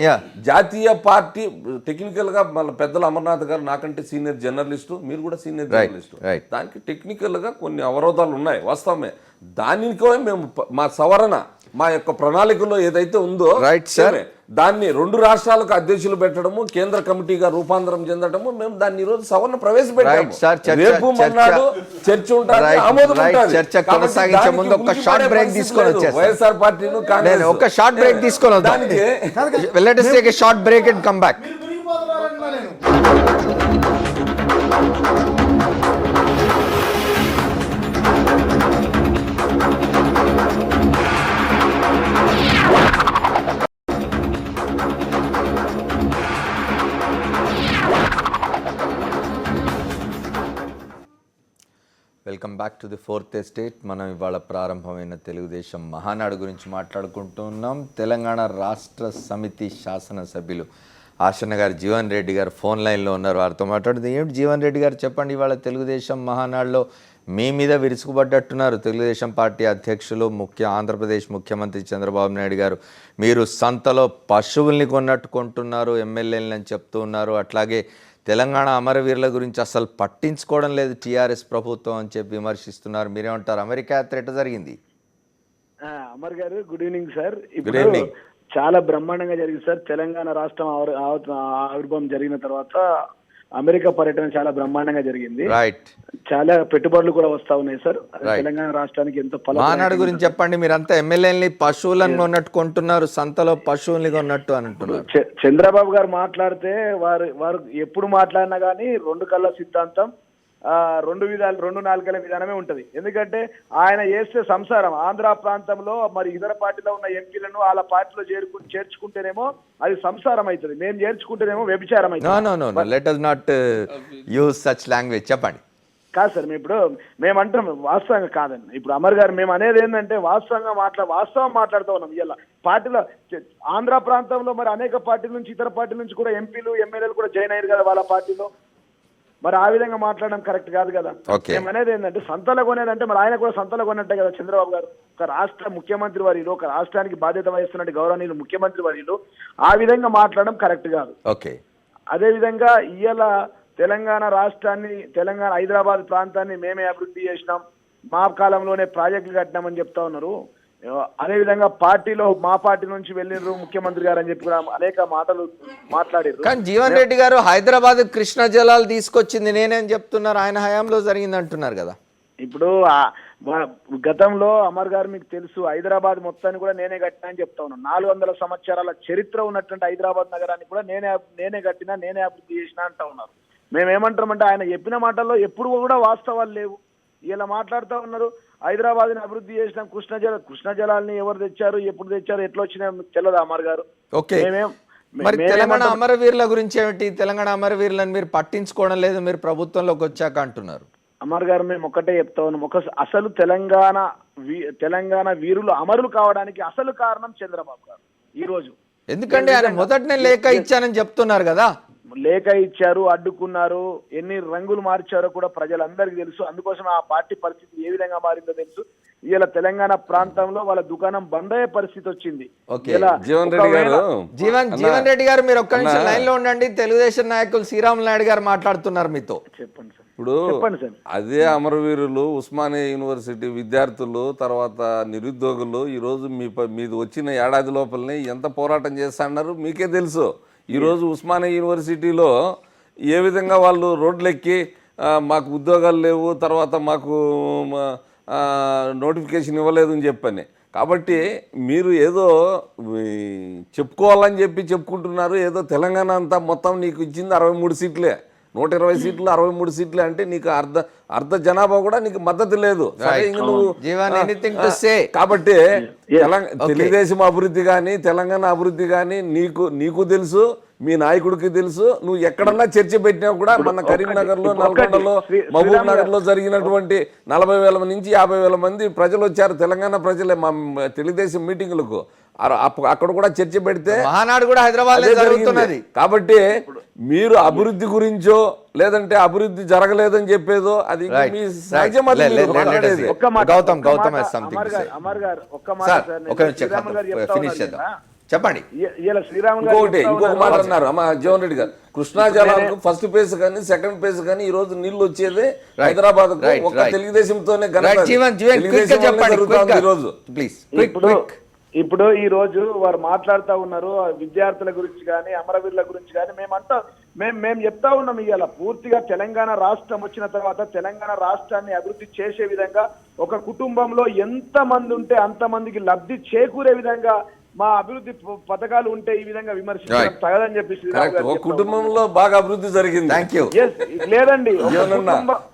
జాతీయ పార్టీ టెక్నికల్ గా మన పెద్దలు అమర్నాథ్ గారు నాకంటే సీనియర్ జర్నలిస్టు, మీరు కూడా సీనియర్ జర్నలిస్టు. దానికి టెక్నికల్ గా కొన్ని అవరోధాలు ఉన్నాయి, వాస్తవమే. దానికో మేము మా సవరణ, మా యొక్క ప్రణాళికలో ఏదైతే ఉందో దాన్ని 2 రాష్ట్రాలకు అధ్యక్షులు పెట్టడము, కేంద్ర కమిటీగా రూపాంతరం చెందడము, మేము దాన్ని ఈ రోజు సవరణ ప్రవేశపెట్టాము. రేపు మన్నాడు చర్చ ఉంటుంది, ఆమోదం ఉంటుంది. చర్చ కొనసాగించే ముందు ఒక షార్ట్ బ్రేక్ తీసుకొని వచ్చేస్తాం. వైఎస్ఆర్ పార్టీను కాంగ్రెస్ ఒక షార్ట్ బ్రేక్ తీసుకొని వద్దాం. Let us take a short break and come back. Welcome back. Back to the fourth estate. మనం ఇవాళ ప్రారంభమైన తెలుగుదేశం మహానాడు గురించి మాట్లాడుకుంటున్నాం. తెలంగాణ రాష్ట్ర సమితి శాసనసభ్యులు ఆశన్న గారు, జీవన్ రెడ్డి గారు ఫోన్ లైన్లో ఉన్నారు. వారితో మాట్లాడుతుంది. ఏమిటి జీవన్ రెడ్డి గారు చెప్పండి, ఇవాళ తెలుగుదేశం మహానాడులో మీ మీద విరుచుకుపడ్డట్టున్నారు తెలుగుదేశం పార్టీ అధ్యక్షులు, ఆంధ్రప్రదేశ్ ముఖ్యమంత్రి చంద్రబాబు నాయుడు గారు. మీరు సంతలో పశువుల్ని కొన్నట్టు కొంటున్నారు, ఎమ్మెల్యేలని చెప్తూ ఉన్నారు. అట్లాగే తెలంగాణ అమరవీరుల గురించి అసలు పట్టించుకోవడం లేదు టీఆర్ఎస్ ప్రభుత్వం అని చెప్పి విమర్శిస్తున్నారు. మీరేమంటారు? అమెరికా యాత్ర ఎట్లా జరిగింది? అమర్ గారు, గుడ్ ఈవినింగ్ సార్. గుడ్ ఇప్పుడు ఈవినింగ్. చాలా బ్రహ్మాండంగా జరిగింది సార్. తెలంగాణ రాష్ట్రం ఆవిర్భావం జరిగిన తర్వాత అమెరికా పర్యటన చాలా బ్రహ్మాండంగా జరిగింది. రైట్. చాలా పెట్టుబడులు కూడా వస్తా ఉన్నాయి సార్. తెలంగాణ రాష్ట్రానికి ఎంతో మహానాడు గురించి చెప్పండి. మీరంతా ఎమ్మెల్యేని పశువులను కొన్నట్టు కొంటున్నారు, సంతలో పశువుల్ని కొన్నట్టు అని అంటున్నారు. చంద్రబాబు గారు మాట్లాడితే వారు ఎప్పుడు మాట్లాడినా కానీ రెండు కళ్ళ సిద్ధాంతం, రెండు నాలుగల విధానమే ఉంటది. ఎందుకంటే ఆయన చేస్తే సంసారం ఆంధ్ర ప్రాంతంలో మరి ఇతర పార్టీలో ఉన్న ఎంపీలను వాళ్ళ పార్టీలో చేర్చుకుంటేనేమో అది సంసారం అవుతుంది, మేము చేర్చుకుంటేనేమో వ్యభిచారం అవుతుంది. Let us not use such language. చెప్పండి. కాదు సార్, మేమంటాం వాస్తవంగా కాదండి. ఇప్పుడు అమర్ గారు మేము అనేది ఏంటంటే వాస్తవం మాట్లాడుతూ ఉన్నాం. ఇలా పార్టీలో ఆంధ్ర ప్రాంతంలో మరి అనేక పార్టీల నుంచి ఇతర పార్టీల నుంచి కూడా ఎంపీలు ఎమ్మెల్యేలు కూడా జాయిన్ అయ్యారు కదా వాళ్ళ పార్టీలో. మరి ఆ విధంగా మాట్లాడడం కరెక్ట్ కాదు కదా. మేము అనేది ఏంటంటే సంతలో కొనేదంటే మరి ఆయన కూడా సంతలో కొన్నట్టే కదా చంద్రబాబు గారు. ఒక రాష్ట్ర ముఖ్యమంత్రి వర్యులు, ఒక రాష్ట్రానికి బాధ్యత వహిస్తున్నట్టు గౌరవనీయులు ముఖ్యమంత్రి వర్యులు ఆ విధంగా మాట్లాడడం కరెక్ట్ కాదు. ఓకే. అదే విధంగా ఇవాళ తెలంగాణ రాష్ట్రాన్ని, తెలంగాణ హైదరాబాద్ ప్రాంతాన్ని మేమే అభివృద్ధి చేసినాం, మా కాలంలోనే ప్రాజెక్టులు కట్టినామని చెప్తా ఉన్నారు. అదేవిధంగా పార్టీలో మా పార్టీ నుంచి వెళ్ళినారు ముఖ్యమంత్రి గారు అని చెప్పి కూడా అనేక మాటలు మాట్లాడారు. కానీ జీవన్ రెడ్డి గారు హైదరాబాద్ కృష్ణా జలాలు తీసుకొచ్చింది నేనేం చెప్తున్నారు, ఆయన హయాంలో జరిగింది అంటున్నారు కదా. ఇప్పుడు గతంలో అమర్ గారు మీకు తెలుసు, హైదరాబాద్ మొత్తాన్ని కూడా నేనే కట్టినా అని చెప్తా ఉన్నాను. 400 సంవత్సరాల చరిత్ర ఉన్నటువంటి హైదరాబాద్ నగరాన్ని కూడా నేనే కట్టినా, నేనే అభివృద్ధి చేసినా అంటా ఉన్నారు. మేమేమంటామంటే ఆయన చెప్పిన మాటల్లో ఎప్పుడు కూడా వాస్తవాలు లేవు. ఇలా మాట్లాడుతూ ఉన్నారు హైదరాబాద్ని అభివృద్ధి చేసిన కృష్ణా జలాల్ని ఎవరు తెచ్చారు, ఎప్పుడు తెచ్చారు, ఎట్లా వచ్చినా తెలియదు అమర్ గారు. ఓకే. మరి తెలంగాణ అమరవీరుల గురించి ఏమిటి? తెలంగాణ అమరవీరులను మీరు పట్టించుకోవడం లేదు, మీరు ప్రభుత్వంలోకి వచ్చాక అంటున్నారు. అమర్ గారు మేము ఒక్కటే చెప్తా ఉన్నాం, అసలు తెలంగాణ వీరులు అమరులు కావడానికి అసలు కారణం చంద్రబాబు గారు. ఈ రోజు ఎందుకంటే ఆయన మొదటనే లేఖ ఇచ్చానని చెప్తున్నారు కదా. లేఖ ఇచ్చారు, అడ్డుకున్నారు, ఎన్ని రంగులు మార్చారో కూడా ప్రజలందరికీ తెలుసు. అందుకోసం ఆ పార్టీ పరిస్థితి ఏ విధంగా మారిందో తెలుసు. ఇలా తెలంగాణ ప్రాంతంలో వాళ్ళ దుకాణం బంద్ అయ్యే పరిస్థితి వచ్చింది. జీవన్ రెడ్డి గారు మీరు ఒక్క నిమిషం లైన్ లో ఉండండి. తెలుగుదేశం నాయకులు శ్రీరాములు నాయుడు గారు మాట్లాడుతున్నారు మీతో. చెప్పండి సార్. ఇప్పుడు అదే అమరవీరులు, ఉస్మానియా యూనివర్సిటీ విద్యార్థులు, తర్వాత నిరుద్యోగులు ఈరోజు మీది వచ్చిన ఏడాది లోపలనే ఎంత పోరాటం చేస్తున్నారు మీకే తెలుసు. ఈరోజు ఉస్మానియా యూనివర్సిటీలో ఏ విధంగా వాళ్ళు రోడ్లెక్కి మాకు ఉద్యోగాలు లేవు, తర్వాత మాకు నోటిఫికేషన్ ఇవ్వలేదు అని చెప్పని. కాబట్టి మీరు ఏదో చెప్పుకోవాలని చెప్పుకుంటున్నారు. ఏదో తెలంగాణ అంతా మొత్తం నీకు ఇచ్చింది 63 సీట్లే, 120 సీట్లు, 63 సీట్లే అంటే నీకు అర్ధ జనాభా కూడా నీకు మద్దతు లేదు. కాబట్టి తెలుగుదేశం అభివృద్ధి కానీ తెలంగాణ అభివృద్ధి కానీ నీకు తెలుసు, మీ నాయకుడికి తెలుసు. నువ్వు ఎక్కడన్నా చర్చ పెట్టినా కూడా మన కరీంనగర్ లో, నల్గొండలో, మహబూబ్ నగర్ లో జరిగినటువంటి 40,000 నుంచి 50,000 మంది ప్రజలు వచ్చారు, తెలంగాణ ప్రజలే మా తెలుగుదేశం మీటింగ్లకు. అక్కడ కూడా చర్చ పెడితే మహానాడు కూడా హైదరాబాద్ జరుగుతున్నది. కాబట్టి మీరు అభివృద్ధి గురించో లేదంటే అభివృద్ధి జరగలేదని చెప్పేదో అది మీ సహజం. చెప్పండి. ఇంకొక మాట అన్నారు జీవన్ రెడ్డి గారు, కృష్ణా జలాలకు ఫస్ట్ ఫేజ్ కానీ సెకండ్ ఫేజ్ కానీ ఈ రోజు నీళ్లు వచ్చేది హైదరాబాద్ ఒక్క తెలుగుదేశంతోనే ఈరోజు. ప్లీజ్. ఇప్పుడు ఈ రోజు వారు మాట్లాడుతూ ఉన్నారు విద్యార్థుల గురించి కానీ అమరవీరుల గురించి కానీ. మేము చెప్తా ఉన్నాం ఇవాళ పూర్తిగా తెలంగాణ రాష్ట్రం వచ్చిన తర్వాత తెలంగాణ రాష్ట్రాన్ని అభివృద్ధి చేసే విధంగా ఒక కుటుంబంలో ఎంత మంది ఉంటే అంతమందికి లబ్ధి చేకూరే విధంగా మా అభివృద్ధి పథకాలు ఉంటే ఈ విధంగా విమర్శించడం తగదని చెప్పి కుటుంబంలో బాగా అభివృద్ధి జరిగింది. లేదండి,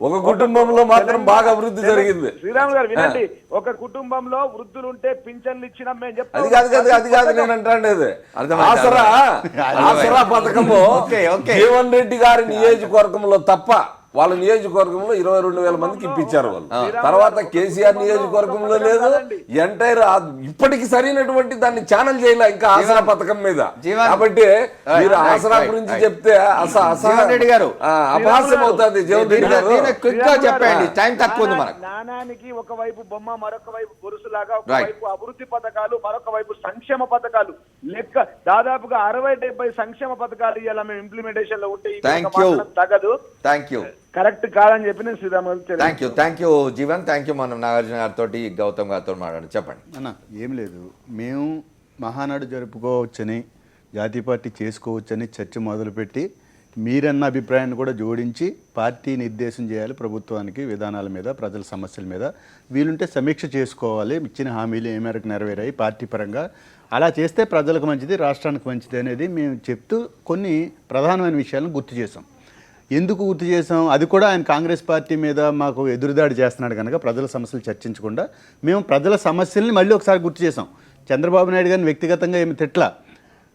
ఒక కుటుంబంలో మాత్రం బాగా అభివృద్ధి జరిగింది. శ్రీరాములు గారు వినండి, ఒక కుటుంబంలో వృద్ధులు ఉంటే పింఛన్లు ఇచ్చినాం మేము చెప్తాం. అది కాదు నేను అంటాండేది. ఆసరా పథకము జీవన్ రెడ్డి గారి నియోజకవర్గంలో తప్ప వాళ్ళ నియోజకవర్గంలో 22,000 మందికి ఇప్పించారు వాళ్ళు. తర్వాత కేసీఆర్ నియోజకవర్గంలో లేదు. ఎంటైర్ ఇప్పటికి సరైనటువంటి దాన్ని ఛానల్ చేయాల ఇంకా ఆసరా పథకం మీద. కాబట్టి మీరు ఆసరా గురించి చెప్తే రెడ్డి గారు అపహాస్యం అవుతుంది. జీవన్ రెడ్డి గారు చెప్పండి, టైం తక్కువ ఉంది మనకు. నాణానికి ఒకవైపు బొమ్మ, మరొక వైపు గొలుసులాగా, ఒకవైపు అభివృద్ధి పథకాలు, మరొక వైపు సంక్షేమ పథకాలు. లెక్క దాదాపుగా 60-70 సంక్షేమ పథకాలు ఇవాళ మేము ఇంప్లిమెంటేషన్ లో ఉంటే తగదు. Thank you. కరెక్ట్ కాదని చెప్పి నేను Sriram thank you Jeevan. Thank you. మనం నాగార్జున గారితో గౌతమ్ గారితో మాట్లాడండి. చెప్పండి అన్న. ఏం లేదు, మేము మహానాడు జరుపుకోవచ్చని, జాతీయ పార్టీ చేసుకోవచ్చని చర్చ మొదలుపెట్టి మీరన్న అభిప్రాయాన్ని కూడా జోడించి పార్టీ నిర్దేశం చేయాలి ప్రభుత్వానికి, విధానాల మీద, ప్రజల సమస్యల మీద. వీలుంటే సమీక్ష చేసుకోవాలి, ఇచ్చిన హామీలు ఏ మేరకు నెరవేరాయి పార్టీ పరంగా. అలా చేస్తే ప్రజలకు మంచిది, రాష్ట్రానికి మంచిది అనేది మేము చెప్తూ కొన్ని ప్రధానమైన విషయాలను గుర్తు చేసాం. ఎందుకు గుర్తు చేసాం? అది కూడా ఆయన కాంగ్రెస్ పార్టీ మీద మాకు ఎదురుదాడి చేస్తున్నాడు కనుక ప్రజల సమస్యలు చర్చించకుండా మేము ప్రజల సమస్యల్ని మళ్ళీ ఒకసారి గుర్తు చేసాం. చంద్రబాబు నాయుడు గారిని వ్యక్తిగతంగా ఏమి తిట్ల,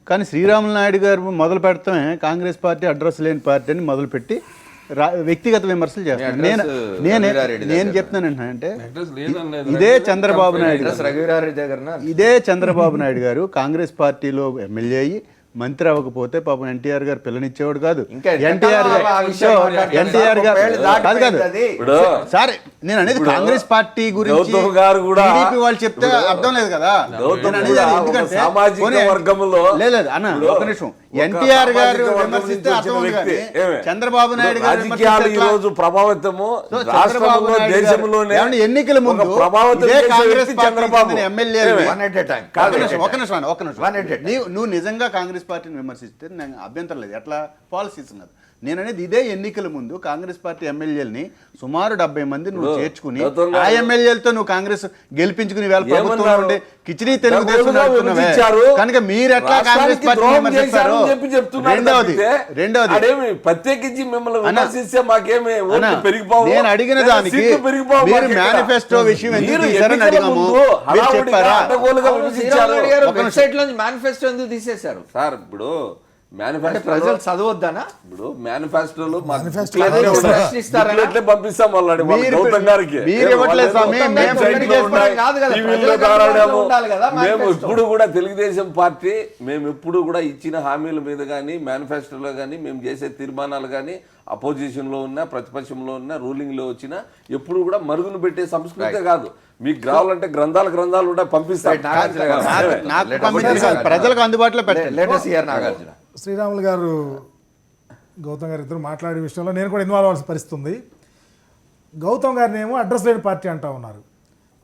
కానీ శ్రీరాములు నాయుడు గారు మొదలు పెడతామే కాంగ్రెస్ పార్టీ అడ్రస్ లేని పార్టీ అని మొదలుపెట్టి వ్యక్తిగత విమర్శలు చేస్తాను. నేను చెప్తున్నాను అంటే ఇదే చంద్రబాబు నాయుడు గారు కాంగ్రెస్ పార్టీలో ఎమ్మెల్యే అయ్యి మంత్రి అవ్వకపోతే పాపం ఎన్టీఆర్ గారు పిల్లనిచ్చేవాడు కాదు. ఎన్టీఆర్ గారు కాదు సరే, నేను అనేది కాంగ్రెస్ పార్టీ గురించి టీడీపీ వాళ్ళు చెప్తే అర్థం లేదు కదా. లేదు అన్న, ఒక నిమిషం. ఎన్టీఆర్ గారు విమర్శిస్తే అర్థం ఉంది కానీ చంద్రబాబు నాయుడు గారు ఎన్నికల ముందు కాంగ్రెస్ పార్టీ ఎమ్మెల్యే నువ్వు నిజంగా కాంగ్రెస్ పార్టీని విమర్శిస్తే నేను అభ్యంతరం లేదు, ఎట్లా పాలసీస్ ఉన్నది. నేను అనేది ఇదే ఎన్నికల ముందు కాంగ్రెస్ పార్టీ ఎమ్మెల్యేలని సుమారు 70 మంది నువ్వు చేర్చుకుని ఆ ఎమ్మెల్యేలతో నువ్వు కాంగ్రెస్ గెలిపించుకుని వేళ ప్రభుత్వంలో ఉండే కిచిడీ తెలుగుదేశం కనుక మీరు ఎట్లా కాంగ్రెస్ పార్టీ విమర్శిస్తారు? రెండవది ప్రత్యేకించి నేను అడిగిన దానికి మీరు మేనిఫెస్టో విషయం ఎందుకు తీశారని అడిగాము, మీరు చెప్పారా? మేనిఫెస్టో ఎందుకు తీసేశారు సార్? ఇప్పుడు ప్రజలు చదవద్దనా? ఇప్పుడు మేనిఫెస్టోలో ప్రశ్నిస్తారని పంపిస్తాం వాళ్ళని గౌతమ్ గారికి. మేము ఇప్పుడు కూడా తెలుగుదేశం పార్టీ మేము ఎప్పుడు కూడా ఇచ్చిన హామీల మీద కానీ మేనిఫెస్టోలో కానీ మేము చేసే తీర్మానాలు కానీ అపోజిషన్లో ఉన్నా, ప్రతిపక్షంలో ఉన్నా, రూలింగ్లో వచ్చినా ఎప్పుడు కూడా మరుగును పెట్టే సంస్కృతే కాదు. మీకు కావాలంటే గ్రంథాలు ఉంటాయి, పంపిస్తాయి. ప్రజలకు అందుబాటులో నాగార్జున. శ్రీరాములు గారు గౌతమ్ గారు ఇద్దరు మాట్లాడే విషయంలో నేను కూడా ఇన్వాల్వ్ అవ్వాల్సిన పరిస్థితి ఉంది. గౌతమ్ గారిని ఏమో అడ్రస్ లేని పార్టీ అంటూ ఉన్నారు,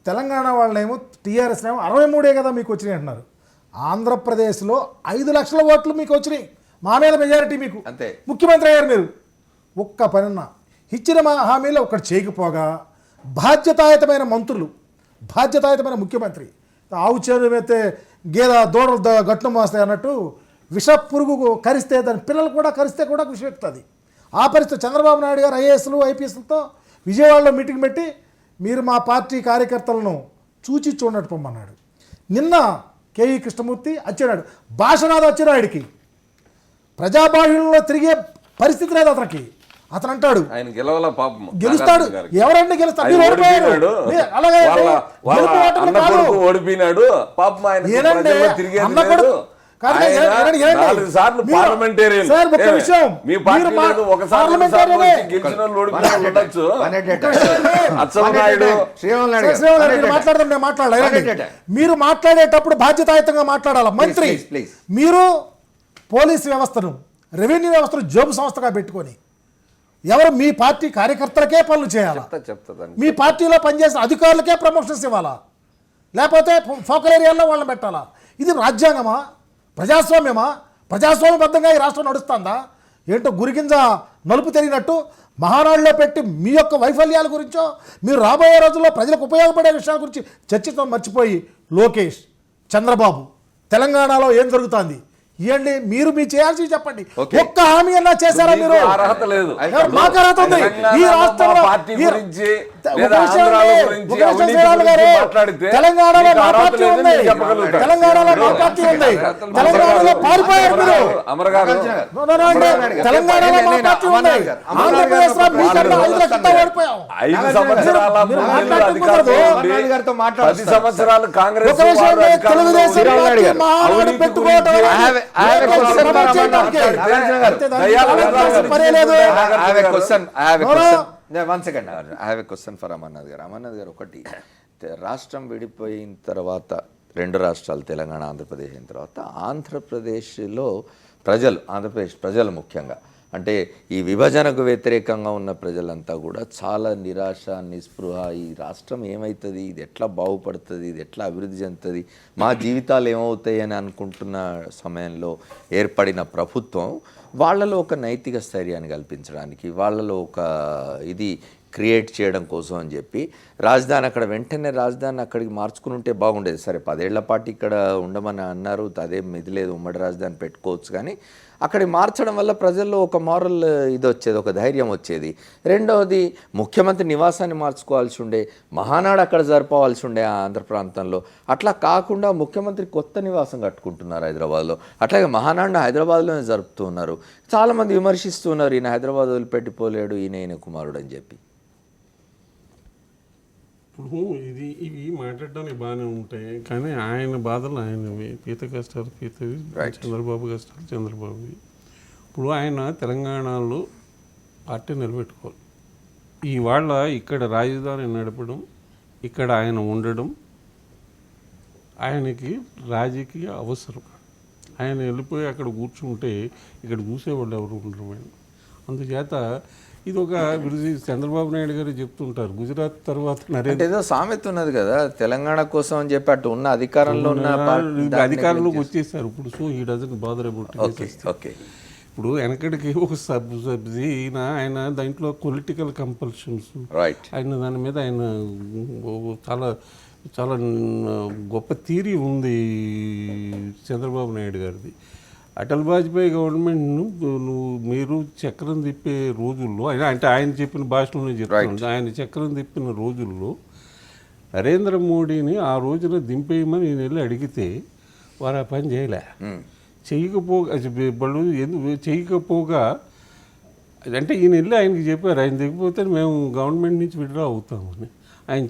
తెలంగాణ వాళ్ళనేమో టీఆర్ఎస్నేమో 63 కదా మీకు వచ్చినాయి అంటున్నారు. ఆంధ్రప్రదేశ్లో 5 లక్షల ఓట్లు మీకు వచ్చినాయి, మా మీద మెజారిటీ మీకు, అంతే. ముఖ్యమంత్రి అయ్యారు మీరు. ఒక్క పనున్నా ఇచ్చిన మా హామీలో ఒక్కటి చేయకపోగా బాధ్యతాయుతమైన మంత్రులు, బాధ్యతాయుతమైన ముఖ్యమంత్రి, ఆవు చేను అయితే గేద దూడలు గట్లు మోస్తాయి అన్నట్టు విష పురుగు కరిస్తే దాని పిల్లలు కూడా కరిస్తే కూడా విషం ఎక్కుతుంది. ఆ పరిస్థితి చంద్రబాబు నాయుడు గారు ఐఏఎస్లు ఐపీఎస్లతో విజయవాడలో మీటింగ్ పెట్టి మీరు మా పార్టీ కార్యకర్తలను చూడనట్టు పొమ్మన్నాడు. నిన్న కేఈ కృష్ణమూర్తి వచ్చాడు, భాషనాథ్ అచ్చెన్నాయుడికి ప్రజాభాషణలో తిరిగే పరిస్థితి లేదు అతనికి. అతను అంటాడు ఆయన గెలవాల పాపం, గెలుస్తాడు, ఎవరంటే గెలుస్తాడు, ఓడిపోయినాడు పాపం. ఆయన మీరు మాట్లాడేటప్పుడు బాధ్యతాయుతంగా మాట్లాడాల. మంత్రి మీరు పోలీసు వ్యవస్థను, రెవెన్యూ వ్యవస్థను జోబు సంస్థగా పెట్టుకొని ఎవరు మీ పార్టీ కార్యకర్తలకే పనులు చేయాలా, మీ పార్టీలో పనిచేసిన అధికారులకే ప్రమోషన్స్ ఇవ్వాలా, లేకపోతే ఫోకల్ ఏరియాల్లో వాళ్ళని పెట్టాలా? ఇది రాజ్యాంగమా, ప్రజాస్వామ్యమా? ప్రజాస్వామ్యబద్ధంగా ఈ రాష్ట్రం నడుస్తుందా? ఏంటో గురిగింజ నలుపు తెలియనట్టు మహానాడులో పెట్టి మీ యొక్క వైఫల్యాల గురించో, మీరు రాబోయే రోజుల్లో ప్రజలకు ఉపయోగపడే విషయాల గురించి చర్చించడం మర్చిపోయి లోకేష్, చంద్రబాబు తెలంగాణలో ఏం జరుగుతుంది ఇవ్వండి, మీరు మీ చేయాల్సి చెప్పండి. ఒక్క హామీ అన్నా చేశారా మీరు? అర్హత లేదు. మాకు అర్హత ఉంది. ఈ రాష్ట్రంలో లేదా విషయం ఆంధ్రాల ఉంది. గురించి, ఒక విషయం అవినీతి శ్రీరాములు గురించి గారు, మాట్లాడితే తెలంగాణలో మీకు మా అర్హత పార్టీ లేదని ఉంది. మీరు చెప్పగలుగుతారు. తెలంగాణలో మా పార్టీ ఉంది. తెలంగాణలో పారిపోయారు మీరు. అమరగారు No, no, no, అంటే తెలంగాణలో మా పార్టీ ఉంది. ఆంధ్రప్రదేశ్లో మీకన్నా 5 లక్షలతో ఓడిపోయాం. 5 సంవత్సరాల మీరు మూడేళ్ళు మాట్లాడకూడదు. అధికారంలో ఉండి 10 సంవత్సరాలు కాంగ్రెస్ ఒక విషయం వారు ఉంది, అధికారంలో తెలుగుదేశం ఉండి పార్టీ మహానాడు అవినీతి పెట్టుకోవడం గురించి అనేది ప్రమోట్ చేయడానికి. అంతే, దానికి ఆలోచించాల్సిన పనే లేదు. క్వశ్చన్ ఫర్ అమర్నాథ్ గారు. అమర్నాథ్ గారు, ఒకటి, రాష్ట్రం విడిపోయిన తర్వాత 2 రాష్ట్రాలు తెలంగాణ ఆంధ్రప్రదేశ్ అయిన తర్వాత ఆంధ్రప్రదేశ్లో ప్రజలు, ఆంధ్రప్రదేశ్ ప్రజలు ముఖ్యంగా, అంటే ఈ విభజనకు వ్యతిరేకంగా ఉన్న ప్రజలంతా కూడా చాలా నిరాశ, నిస్పృహ, ఈ రాష్ట్రం ఏమవుతుంది, ఇది ఎట్లా బాగుపడుతుంది, ఇది ఎట్లా అభివృద్ధి చెందుతుంది, మా జీవితాలు ఏమవుతాయి అని అనుకుంటున్న సమయంలో ఏర్పడిన ప్రభుత్వం వాళ్ళలో ఒక నైతిక స్థైర్యాన్ని కల్పించడానికి, వాళ్ళలో ఒక ఇది క్రియేట్ చేయడం కోసం అని చెప్పి రాజధాని అక్కడ వెంటనే రాజధాని అక్కడికి మార్చుకుని ఉంటే బాగుండేది. సరే 10 ఏళ్ల పాటు ఇక్కడ ఉండమని అన్నారు, అదేం ఇది లేదు, ఉమ్మడి రాజధాని పెట్టుకోవచ్చు, కానీ అక్కడికి మార్చడం వల్ల ప్రజల్లో ఒక మారల్ ఇది వచ్చేది, ఒక ధైర్యం వచ్చేది. రెండవది, ముఖ్యమంత్రి నివాసాన్ని మార్చుకోవాల్సి ఉండే, మహానాడు అక్కడ జరపవలసి ఉండే ఆంధ్ర ప్రాంతంలో. అట్లా కాకుండా ముఖ్యమంత్రి కొత్త నివాసం కట్టుకుంటున్నారు హైదరాబాద్లో. అట్లాగే మహానాడును హైదరాబాద్లోనే జరుపుతూ ఉన్నారు. చాలామంది విమర్శిస్తున్నారు, ఈయన హైదరాబాద్ వదిలిపెట్టిపోలేడు, ఈయన కుమారుడు అని చెప్పి. ఇప్పుడు ఇవి మాట్లాడడానికి బాగానే ఉంటాయి, కానీ ఆయన బాధలు ఆయనవి, పీత కష్టాలు పీతవి, చంద్రబాబు కష్టాలు చంద్రబాబువి. ఇప్పుడు ఆయన తెలంగాణలో పార్టీ నిలబెట్టుకోవాలి. ఇవాళ ఇక్కడ రాజధాని నడపడం, ఇక్కడ ఆయన ఉండడం ఆయనకి రాజకీయ అవసరం. ఆయన వెళ్ళిపోయి అక్కడ కూర్చుంటే ఇక్కడ చూసేవాళ్ళు ఎవరు ఉండరు. అందుచేత ఇది ఒక చంద్రబాబు నాయుడు గారు చెప్తుంటారు, గుజరాత్ తర్వాత అంటే ఏదో సామెత ఉన్నది కదా, తెలంగాణ కోసం అని చెప్పి అటు ఉన్న అధికారంలో ఉన్న అధికారంలోకి వచ్చేసారు ఇప్పుడు. సో ఈ డజన్ బాదర్ అబౌట్. ఓకే, ఇప్పుడు వెనకడికి ఒక సబ్సిడీ ఆయన దాంట్లో పొలిటికల్ కంపల్షన్స్, ఆయన దాని మీద ఆయన చాలా చాలా గొప్ప థియరీ ఉంది చంద్రబాబు నాయుడు గారిది. అటల్ వాజ్పేయి గవర్నమెంట్ను మీరు చక్రం తిప్పే రోజుల్లో, అంటే ఆయన చెప్పిన భాషలోనే చెప్తాను, ఆయన చక్రం తిప్పిన రోజుల్లో నరేంద్ర మోడీని ఆ రోజున దింపేయమని నేను వెళ్ళి అడిగితే వారు ఆ పని చేయలే. చేయకపోగా అంటే ఈయన వెళ్ళి ఆయనకి చెప్పారు, ఆయన దిగిపోతే మేము గవర్నమెంట్ నుంచి విడ్రా అవుతామని. ఆయన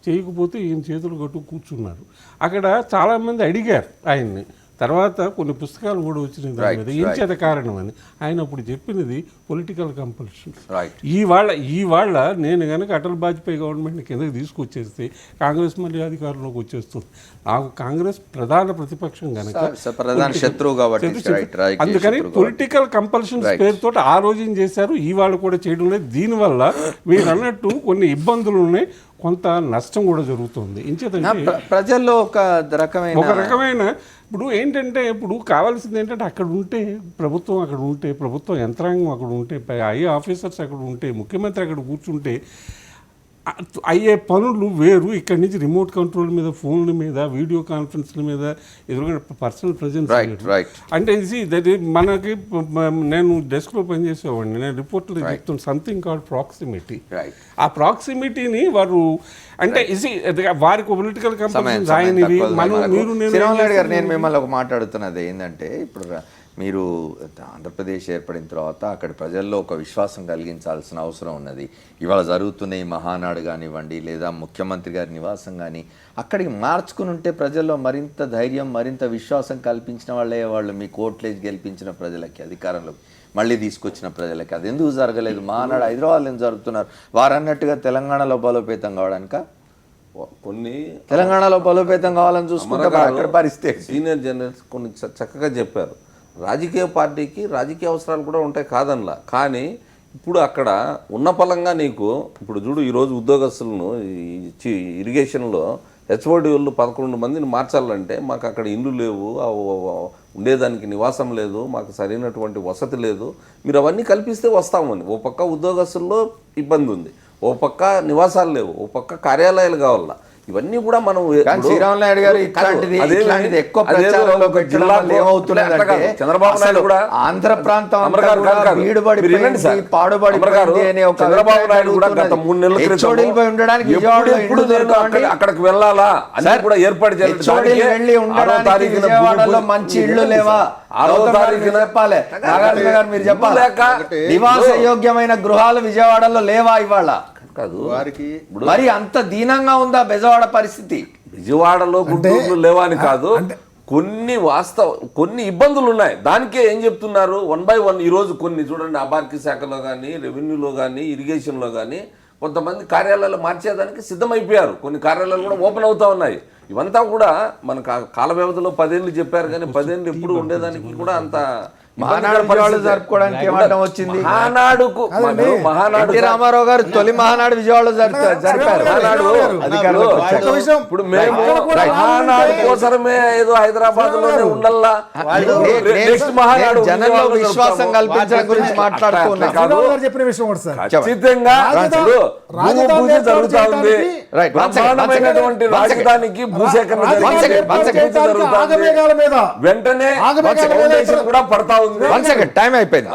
చేయకపోతే ఈయన చేతులు కట్టు కూర్చున్నారు. అక్కడ చాలామంది అడిగారు ఆయన్ని, తర్వాత కొన్ని పుస్తకాలు కూడా వచ్చినాయి దాని మీద, ఏం చేత కారణం అని. ఆయన అప్పుడు చెప్పినది పొలిటికల్ కంపల్షన్. ఇవాళ నేను కనుక అటల్ వాజ్పేయి గవర్నమెంట్ని కిందకి తీసుకొచ్చేస్తే కాంగ్రెస్ మళ్ళీ అధికారంలోకి వచ్చేస్తుంది. నాకు కాంగ్రెస్ ప్రధాన ప్రతిపక్షం కనుక అందుకని పొలిటికల్ కంపల్షన్స్ పేరుతో ఆ రోజు చేశారు, ఇవాళ కూడా చేయడం లేదు. దీనివల్ల మీరు అన్నట్టు కొన్ని ఇబ్బందులు ఉన్నాయి, కొంత నష్టం కూడా జరుగుతుంది. ప్రజల్లో ఒక రకమైన ఇప్పుడు ఏంటంటే, ఇప్పుడు కావాల్సింది ఏంటంటే అక్కడ ఉంటే ప్రభుత్వం యంత్రాంగం అక్కడ ఉంటే, ఐఏ ఆఫీసర్స్ అక్కడ ఉంటే, ముఖ్యమంత్రి అక్కడ కూర్చుంటే అయ్యే పనులు వేరు. ఇక్కడి నుంచి రిమోట్ కంట్రోల్ మీద, ఫోన్ల మీద, వీడియో కాన్ఫరెన్స్ల మీద ఎదురుగా పర్సనల్ ప్రెజెన్స్. అంటే మనకి నేను డెస్క్లో పనిచేసేవాడిని, నేను రిపోర్ట్లో చెప్తాను సంథింగ్ కాల్డ్ ప్రాక్సిమిటీ. ఆ ప్రాక్సిమిటీని వారు అంటే వారికి పొలిటికల్ కంపెనీస్ ఆయనవి. నేను మిమ్మల్ని ఒక మాట్లాడుతున్నది ఏంటంటే, ఇప్పుడు మీరు ఆంధ్రప్రదేశ్ ఏర్పడిన తర్వాత అక్కడ ప్రజల్లో ఒక విశ్వాసం కలిగించాల్సిన అవసరం ఉన్నది. ఇవాళ జరుగుతున్న ఈ మహానాడు కానివ్వండి, లేదా ముఖ్యమంత్రి గారి నివాసం కానీ అక్కడికి మార్చుకుని ఉంటే ప్రజల్లో మరింత ధైర్యం, మరింత విశ్వాసం కల్పించిన వాళ్ళు మీ కోట్లేజ్ గెలిపించిన ప్రజలకి, అధికారంలో మళ్ళీ తీసుకొచ్చిన ప్రజలకి అది ఎందుకు జరగలేదు? మహానాడు హైదరాబాద్లో ఎందుకు జరుగుతున్నారు? వారు అన్నట్టుగా తెలంగాణలో బలోపేతం కావడానిక? కొన్ని తెలంగాణలో బలోపేతం కావాలని చూసుకుంటే అక్కడ పరిస్థితి. సీనియర్ జర్నలిస్ట్ కొన్ని చక్కగా చెప్పారు. రాజకీయ పార్టీకి రాజకీయ అవసరాలు కూడా ఉంటాయి కాదనలా, కానీ ఇప్పుడు అక్కడ ఉన్న పలంగా నీకు ఇప్పుడు చూడు, ఈరోజు ఉద్యోగస్తులను ఇరిగేషన్లో హెచ్ఓడి వాళ్ళు 11 మందిని మార్చాలంటే మాకు అక్కడ ఇండ్లు లేవు, ఉండేదానికి నివాసం లేదు, మాకు సరైనటువంటి వసతి లేదు, మీరు అవన్నీ కల్పిస్తే వస్తామని. ఓ పక్క ఉద్యోగస్తుల్లో ఇబ్బంది ఉంది, ఓ పక్క నివాసాలు లేవు, ఓ పక్క కార్యాలయాలు కావాలా. ఇవన్నీ కూడా మనం కానీ శ్రీరాములు నాయుడు గారు ఇట్లాంటిది ఎక్కువ ప్రచారంలో పెట్టడం వల్ల ఏమవుతున్నదంటే చంద్రబాబు నాయుడు కూడా ఆంధ్ర ప్రాంతం అంతా అమర్ గారు కూడా కాదు. వీడుబడిపోయింది, మీరు వినండి సార్. పాడుబడిపోయింది అనే ఒక చంద్రబాబు నాయుడు కూడా గత 3 నెలల క్రితం HOD లు పోయి ఉండడానికి ఎప్పుడు విజయవాడలో నేను అక్కడికి వెళ్ళాలా అని సార్, కూడా ఏర్పాటు చేయాలి. HOD లు వెళ్ళి ఉండడానికి విజయవాడలో మంచి ఇళ్ళు లేవా? 6వ తారీఖున చెప్పాలి. నాగార్జున గారు మీరు చెప్పాలి. లేక నివాస యోగ్యమైన గృహాలు విజయవాడలో లేవా ఇవాళ? కాదు వారికి మరి అంత దీనంగా ఉందా బెజవాడ పరిస్థితి? విజయవాడలో గుంటూరులో లేవని కాదు, కొన్ని ఇబ్బందులు ఉన్నాయి. దానికే ఏం చెప్తున్నారు 1 by 1 ఈ రోజు కొన్ని చూడండి, అబార్కి శాఖలో కానీ, రెవెన్యూలో కానీ, ఇరిగేషన్లో కానీ కొంతమంది కార్యాలయాలు మార్చేదానికి సిద్ధమైపోయారు. కొన్ని కార్యాలయాలు కూడా ఓపెన్ అవుతా ఉన్నాయి. ఇవంతా కూడా మన కాల వ్యవధిలో 10 ఏళ్ళు చెప్పారు, కానీ 10 ఏళ్ళు ఎప్పుడు ఉండేదానికి కూడా అంత మహానాడు విజయవాడ జరుపుకోవడానికి ఏమర్థం వచ్చింది? మహానాడు ఎన్టీ రామారావు గారు తొలి మహానాడు విజయవాడలో జరిపారు. ఇప్పుడు మేము మహానాడు కోసమే ఏదో హైదరాబాద్ లోనే ఉండల్లా, నెక్స్ట్ మహానాడు జనంలో విశ్వాసం కల్పించడం గురించి మాట్లాడుతున్నాం. శ్రీరాములు గారు చెప్పిన విషయం ఒకటి సార్, ఖచ్చితంగా భూమి పూజ జరుగుతా ఉంది. బ్రహ్మాండమైనటువంటి రాజధానికి భూసేకరణ ఆగమేఘాల మీద వెంటనే ఫౌండేషన్ కూడా పడతా ఉంది. టైం అయిపోయింది.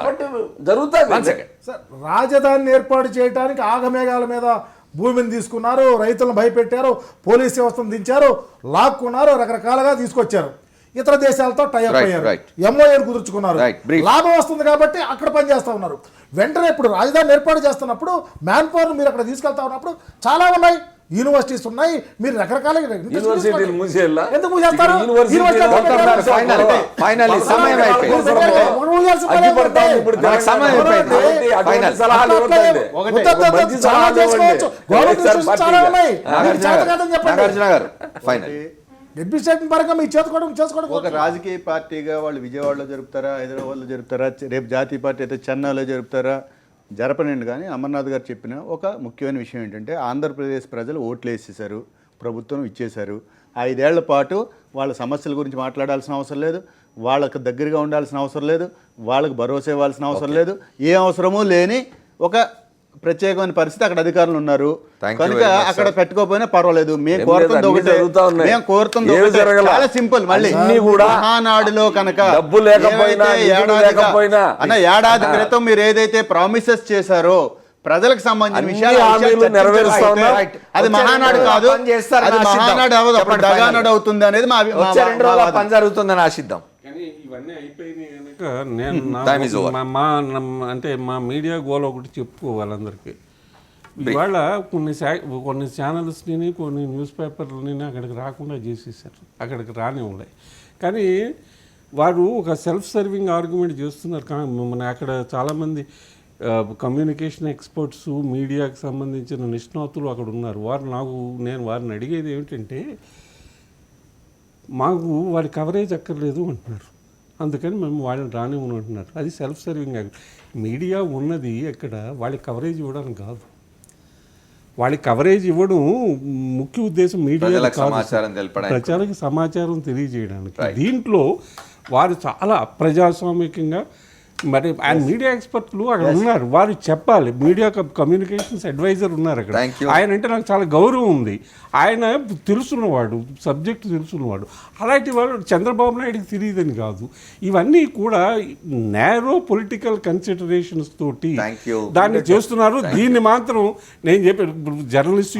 జరుగుతుంది. సార్, రాజధానిని ఏర్పాటు చేయడానికి ఆగమేఘాల మీద భూమిని తీసుకున్నారు, రైతులను భయపెట్టారు, పోలీస్ వ్యవస్థను దించారు, లాక్కున్నారు, రకరకాలుగా తీసుకొచ్చారు. ఇతర దేశాలతో టైఅప్ అయ్యారు, ఎంఓఏను కుదుర్చుకున్నారు. లాభం వస్తుంది కాబట్టి అక్కడ పనిచేస్తా ఉన్నారు. వెంటనే ఇప్పుడు రాజధాని ఏర్పాటు చేస్తున్నప్పుడు మ్యాన్ పవర్ మీరు అక్కడ తీసుకెళ్తా ఉన్నప్పుడు చాలా ఉన్నాయి, యూనివర్సిటీస్ ఉన్నాయి, మీరు రకరకాల యూనివర్సిటీలు మూసేయాలా? ఎందుకు మూసేస్తారు? ఫైనల్లీ సమయం అయిపోయింది. సమయం అయిపోయింది. నాగార్జున గారు ఫైనల్ అడ్మినిస్ట్రేషన్ పరంగా మీరు చేసుకోవడం ఒక రాజకీయ పార్టీగా వాళ్ళు విజయవాడలో జరుపుతారా, హైదరాబాద్లో జరుపుతారా, రేపు జాతీయ పార్టీ అయితే చెన్నైలో జరుపుతారా, జరపనండి. కానీ అమర్నాథ్ గారు చెప్పిన ఒక ముఖ్యమైన విషయం ఏంటంటే ఆంధ్రప్రదేశ్ ప్రజలు ఓట్లు వేసేశారు, ప్రభుత్వం ఇచ్చేశారు. 5 ఏళ్ల పాటు వాళ్ళ సమస్యల గురించి మాట్లాడాల్సిన అవసరం లేదు, వాళ్ళకు దగ్గరగా ఉండాల్సిన అవసరం లేదు, వాళ్ళకు భరోసా ఇవ్వాల్సిన అవసరం లేదు, ఏ అవసరమూ లేని ఒక ప్రత్యేకమైన పరిస్థితి అక్కడ అధికారులు ఉన్నారు. కనుక అక్కడ పెట్టుకోకపోయినా పర్వాలేదు. మేము కోరుతుంది ఒకటే, మేము కోరుతుంది చాలా సింపుల్. మళ్ళీ మహానాడులో కనుక డబ్బు లేకపోయినా ఏడాది క్రితం మీరు ఏదైతే ప్రామిసెస్ చేశారో ప్రజలకు సంబంధించిన విషయాలు నెరవేరుస్తా, అది మహానాడు కాదు, అది మహానాడు అవ్వదు, అప్పుడు దగానాడు అవుతుంది అనేది మా పని జరుగుతుందని ఆశిద్దాం. ఇవన్నీ అయిపోయినాయి కనుక అంటే మా మీడియా గోల్ ఒకటి చెప్పుకోవాలి అందరికీ. ఇవాళ కొన్ని ఛానల్స్ని, కొన్ని న్యూస్ పేపర్లని అక్కడికి రాకుండా చేసేసారు, అక్కడికి రానివ్వలే. కానీ వారు ఒక సెల్ఫ్ సర్వింగ్ ఆర్గ్యుమెంట్ చేస్తున్నారు. మన అక్కడ చాలామంది కమ్యూనికేషన్ ఎక్స్పర్ట్స్, మీడియాకి సంబంధించిన నిష్ణాతులు అక్కడ ఉన్నారు. నేను వారిని అడిగేది ఏమిటంటే, మాకు వారి కవరేజ్ అక్కర్లేదు అంటున్నారు, అందుకని మేము వాళ్ళని రానివ్వను అంటున్నారు. అది సెల్ఫ్ సర్వింగ్. మీడియా ఉన్నది అక్కడ వాళ్ళకి కవరేజ్ ఇవ్వడానికి కాదు, వాళ్ళకి కవరేజ్ ఇవ్వడం ముఖ్య ఉద్దేశం మీడియా ప్రజలకు సమాచారం తెలియజేయడానికి. దీంట్లో వారు చాలా అప్రజాస్వామికంగా, మరి ఆయన మీడియా ఎక్స్పర్ట్లు అక్కడ ఉన్నారు, వారు చెప్పాలి. మీడియా కమ్యూనికేషన్స్ అడ్వైజర్ ఉన్నారు అక్కడ. ఆయన అంటే నాకు చాలా గౌరవం ఉంది, ఆయన తెలుసున్నవాడు, సబ్జెక్ట్ తెలుసున్నవాడు. అలాంటి వాడు చంద్రబాబు నాయుడికి తెలియదని కాదు. ఇవన్నీ కూడా నేరో పొలిటికల్ కన్సిడరేషన్స్ తోటి దాన్ని చేస్తున్నారు. దీన్ని మాత్రం నేను చెప్పాను, జర్నలిస్ట్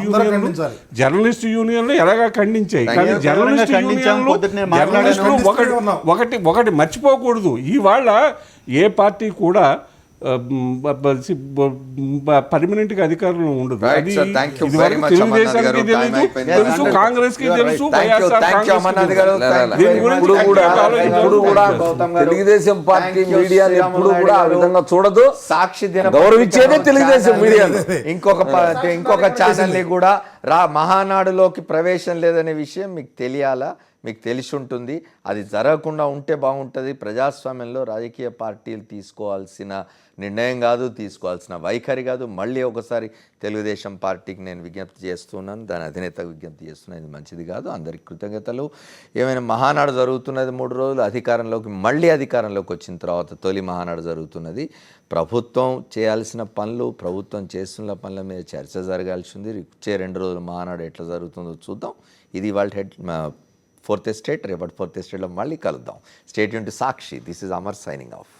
యూనియన్లు ఎలాగా ఖండించాయి, కానీ జర్నలిస్ట్ యూనియన్లు ఒకటి మర్చిపోకూడదు. ఇవాళ ఏ పార్టీ కూడా పర్మనెంట్గా అధికారంలో ఉండదు. అది తెలుగుదేశానికి తెలుసు, కాంగ్రెస్ కి తెలుసు. తెలుగుదేశం పార్టీ మీడియా ఎప్పుడు కూడా ఆ విధంగా చూడదు, సాక్షి గౌరవించేదే తెలుగుదేశం మీడియా. ఇంకొక ఛానల్ ని కూడా మహానాడులోకి ప్రవేశం లేదనే విషయం మీకు తెలియాలా? మీకు తెలిసి ఉంటుంది. అది జరగకుండా ఉంటే బాగుంటుంది. ప్రజాస్వామ్యంలో రాజకీయ పార్టీలు తీసుకోవాల్సిన నిర్ణయం కాదు, తీసుకోవాల్సిన వైఖరి కాదు. మళ్ళీ ఒకసారి తెలుగుదేశం పార్టీకి నేను విజ్ఞప్తి చేస్తున్నాను, దాని అధినేతకు విజ్ఞప్తి చేస్తున్నాను, ఇది మంచిది కాదు. అందరికి కృతజ్ఞతలు. ఏమైనా మహానాడు జరుగుతున్నది 3 రోజులు, మళ్ళీ అధికారంలోకి వచ్చిన తర్వాత తొలి మహానాడు జరుగుతున్నది. ప్రభుత్వం చేయాల్సిన పనులు, ప్రభుత్వం చేస్తున్న పనుల మీద చర్చ జరగాల్సి ఉంది. వచ్చే 2 రోజులు మహానాడు ఎట్లా జరుగుతుందో చూద్దాం. ఇది వాళ్ళ ఫోర్త్ ఎస్టేట్. రేపటి ఫోర్త్ ఎస్టేట్లో మళ్ళీ కలుద్దాం. State Yoon to Sakshi. This is Amar signing off.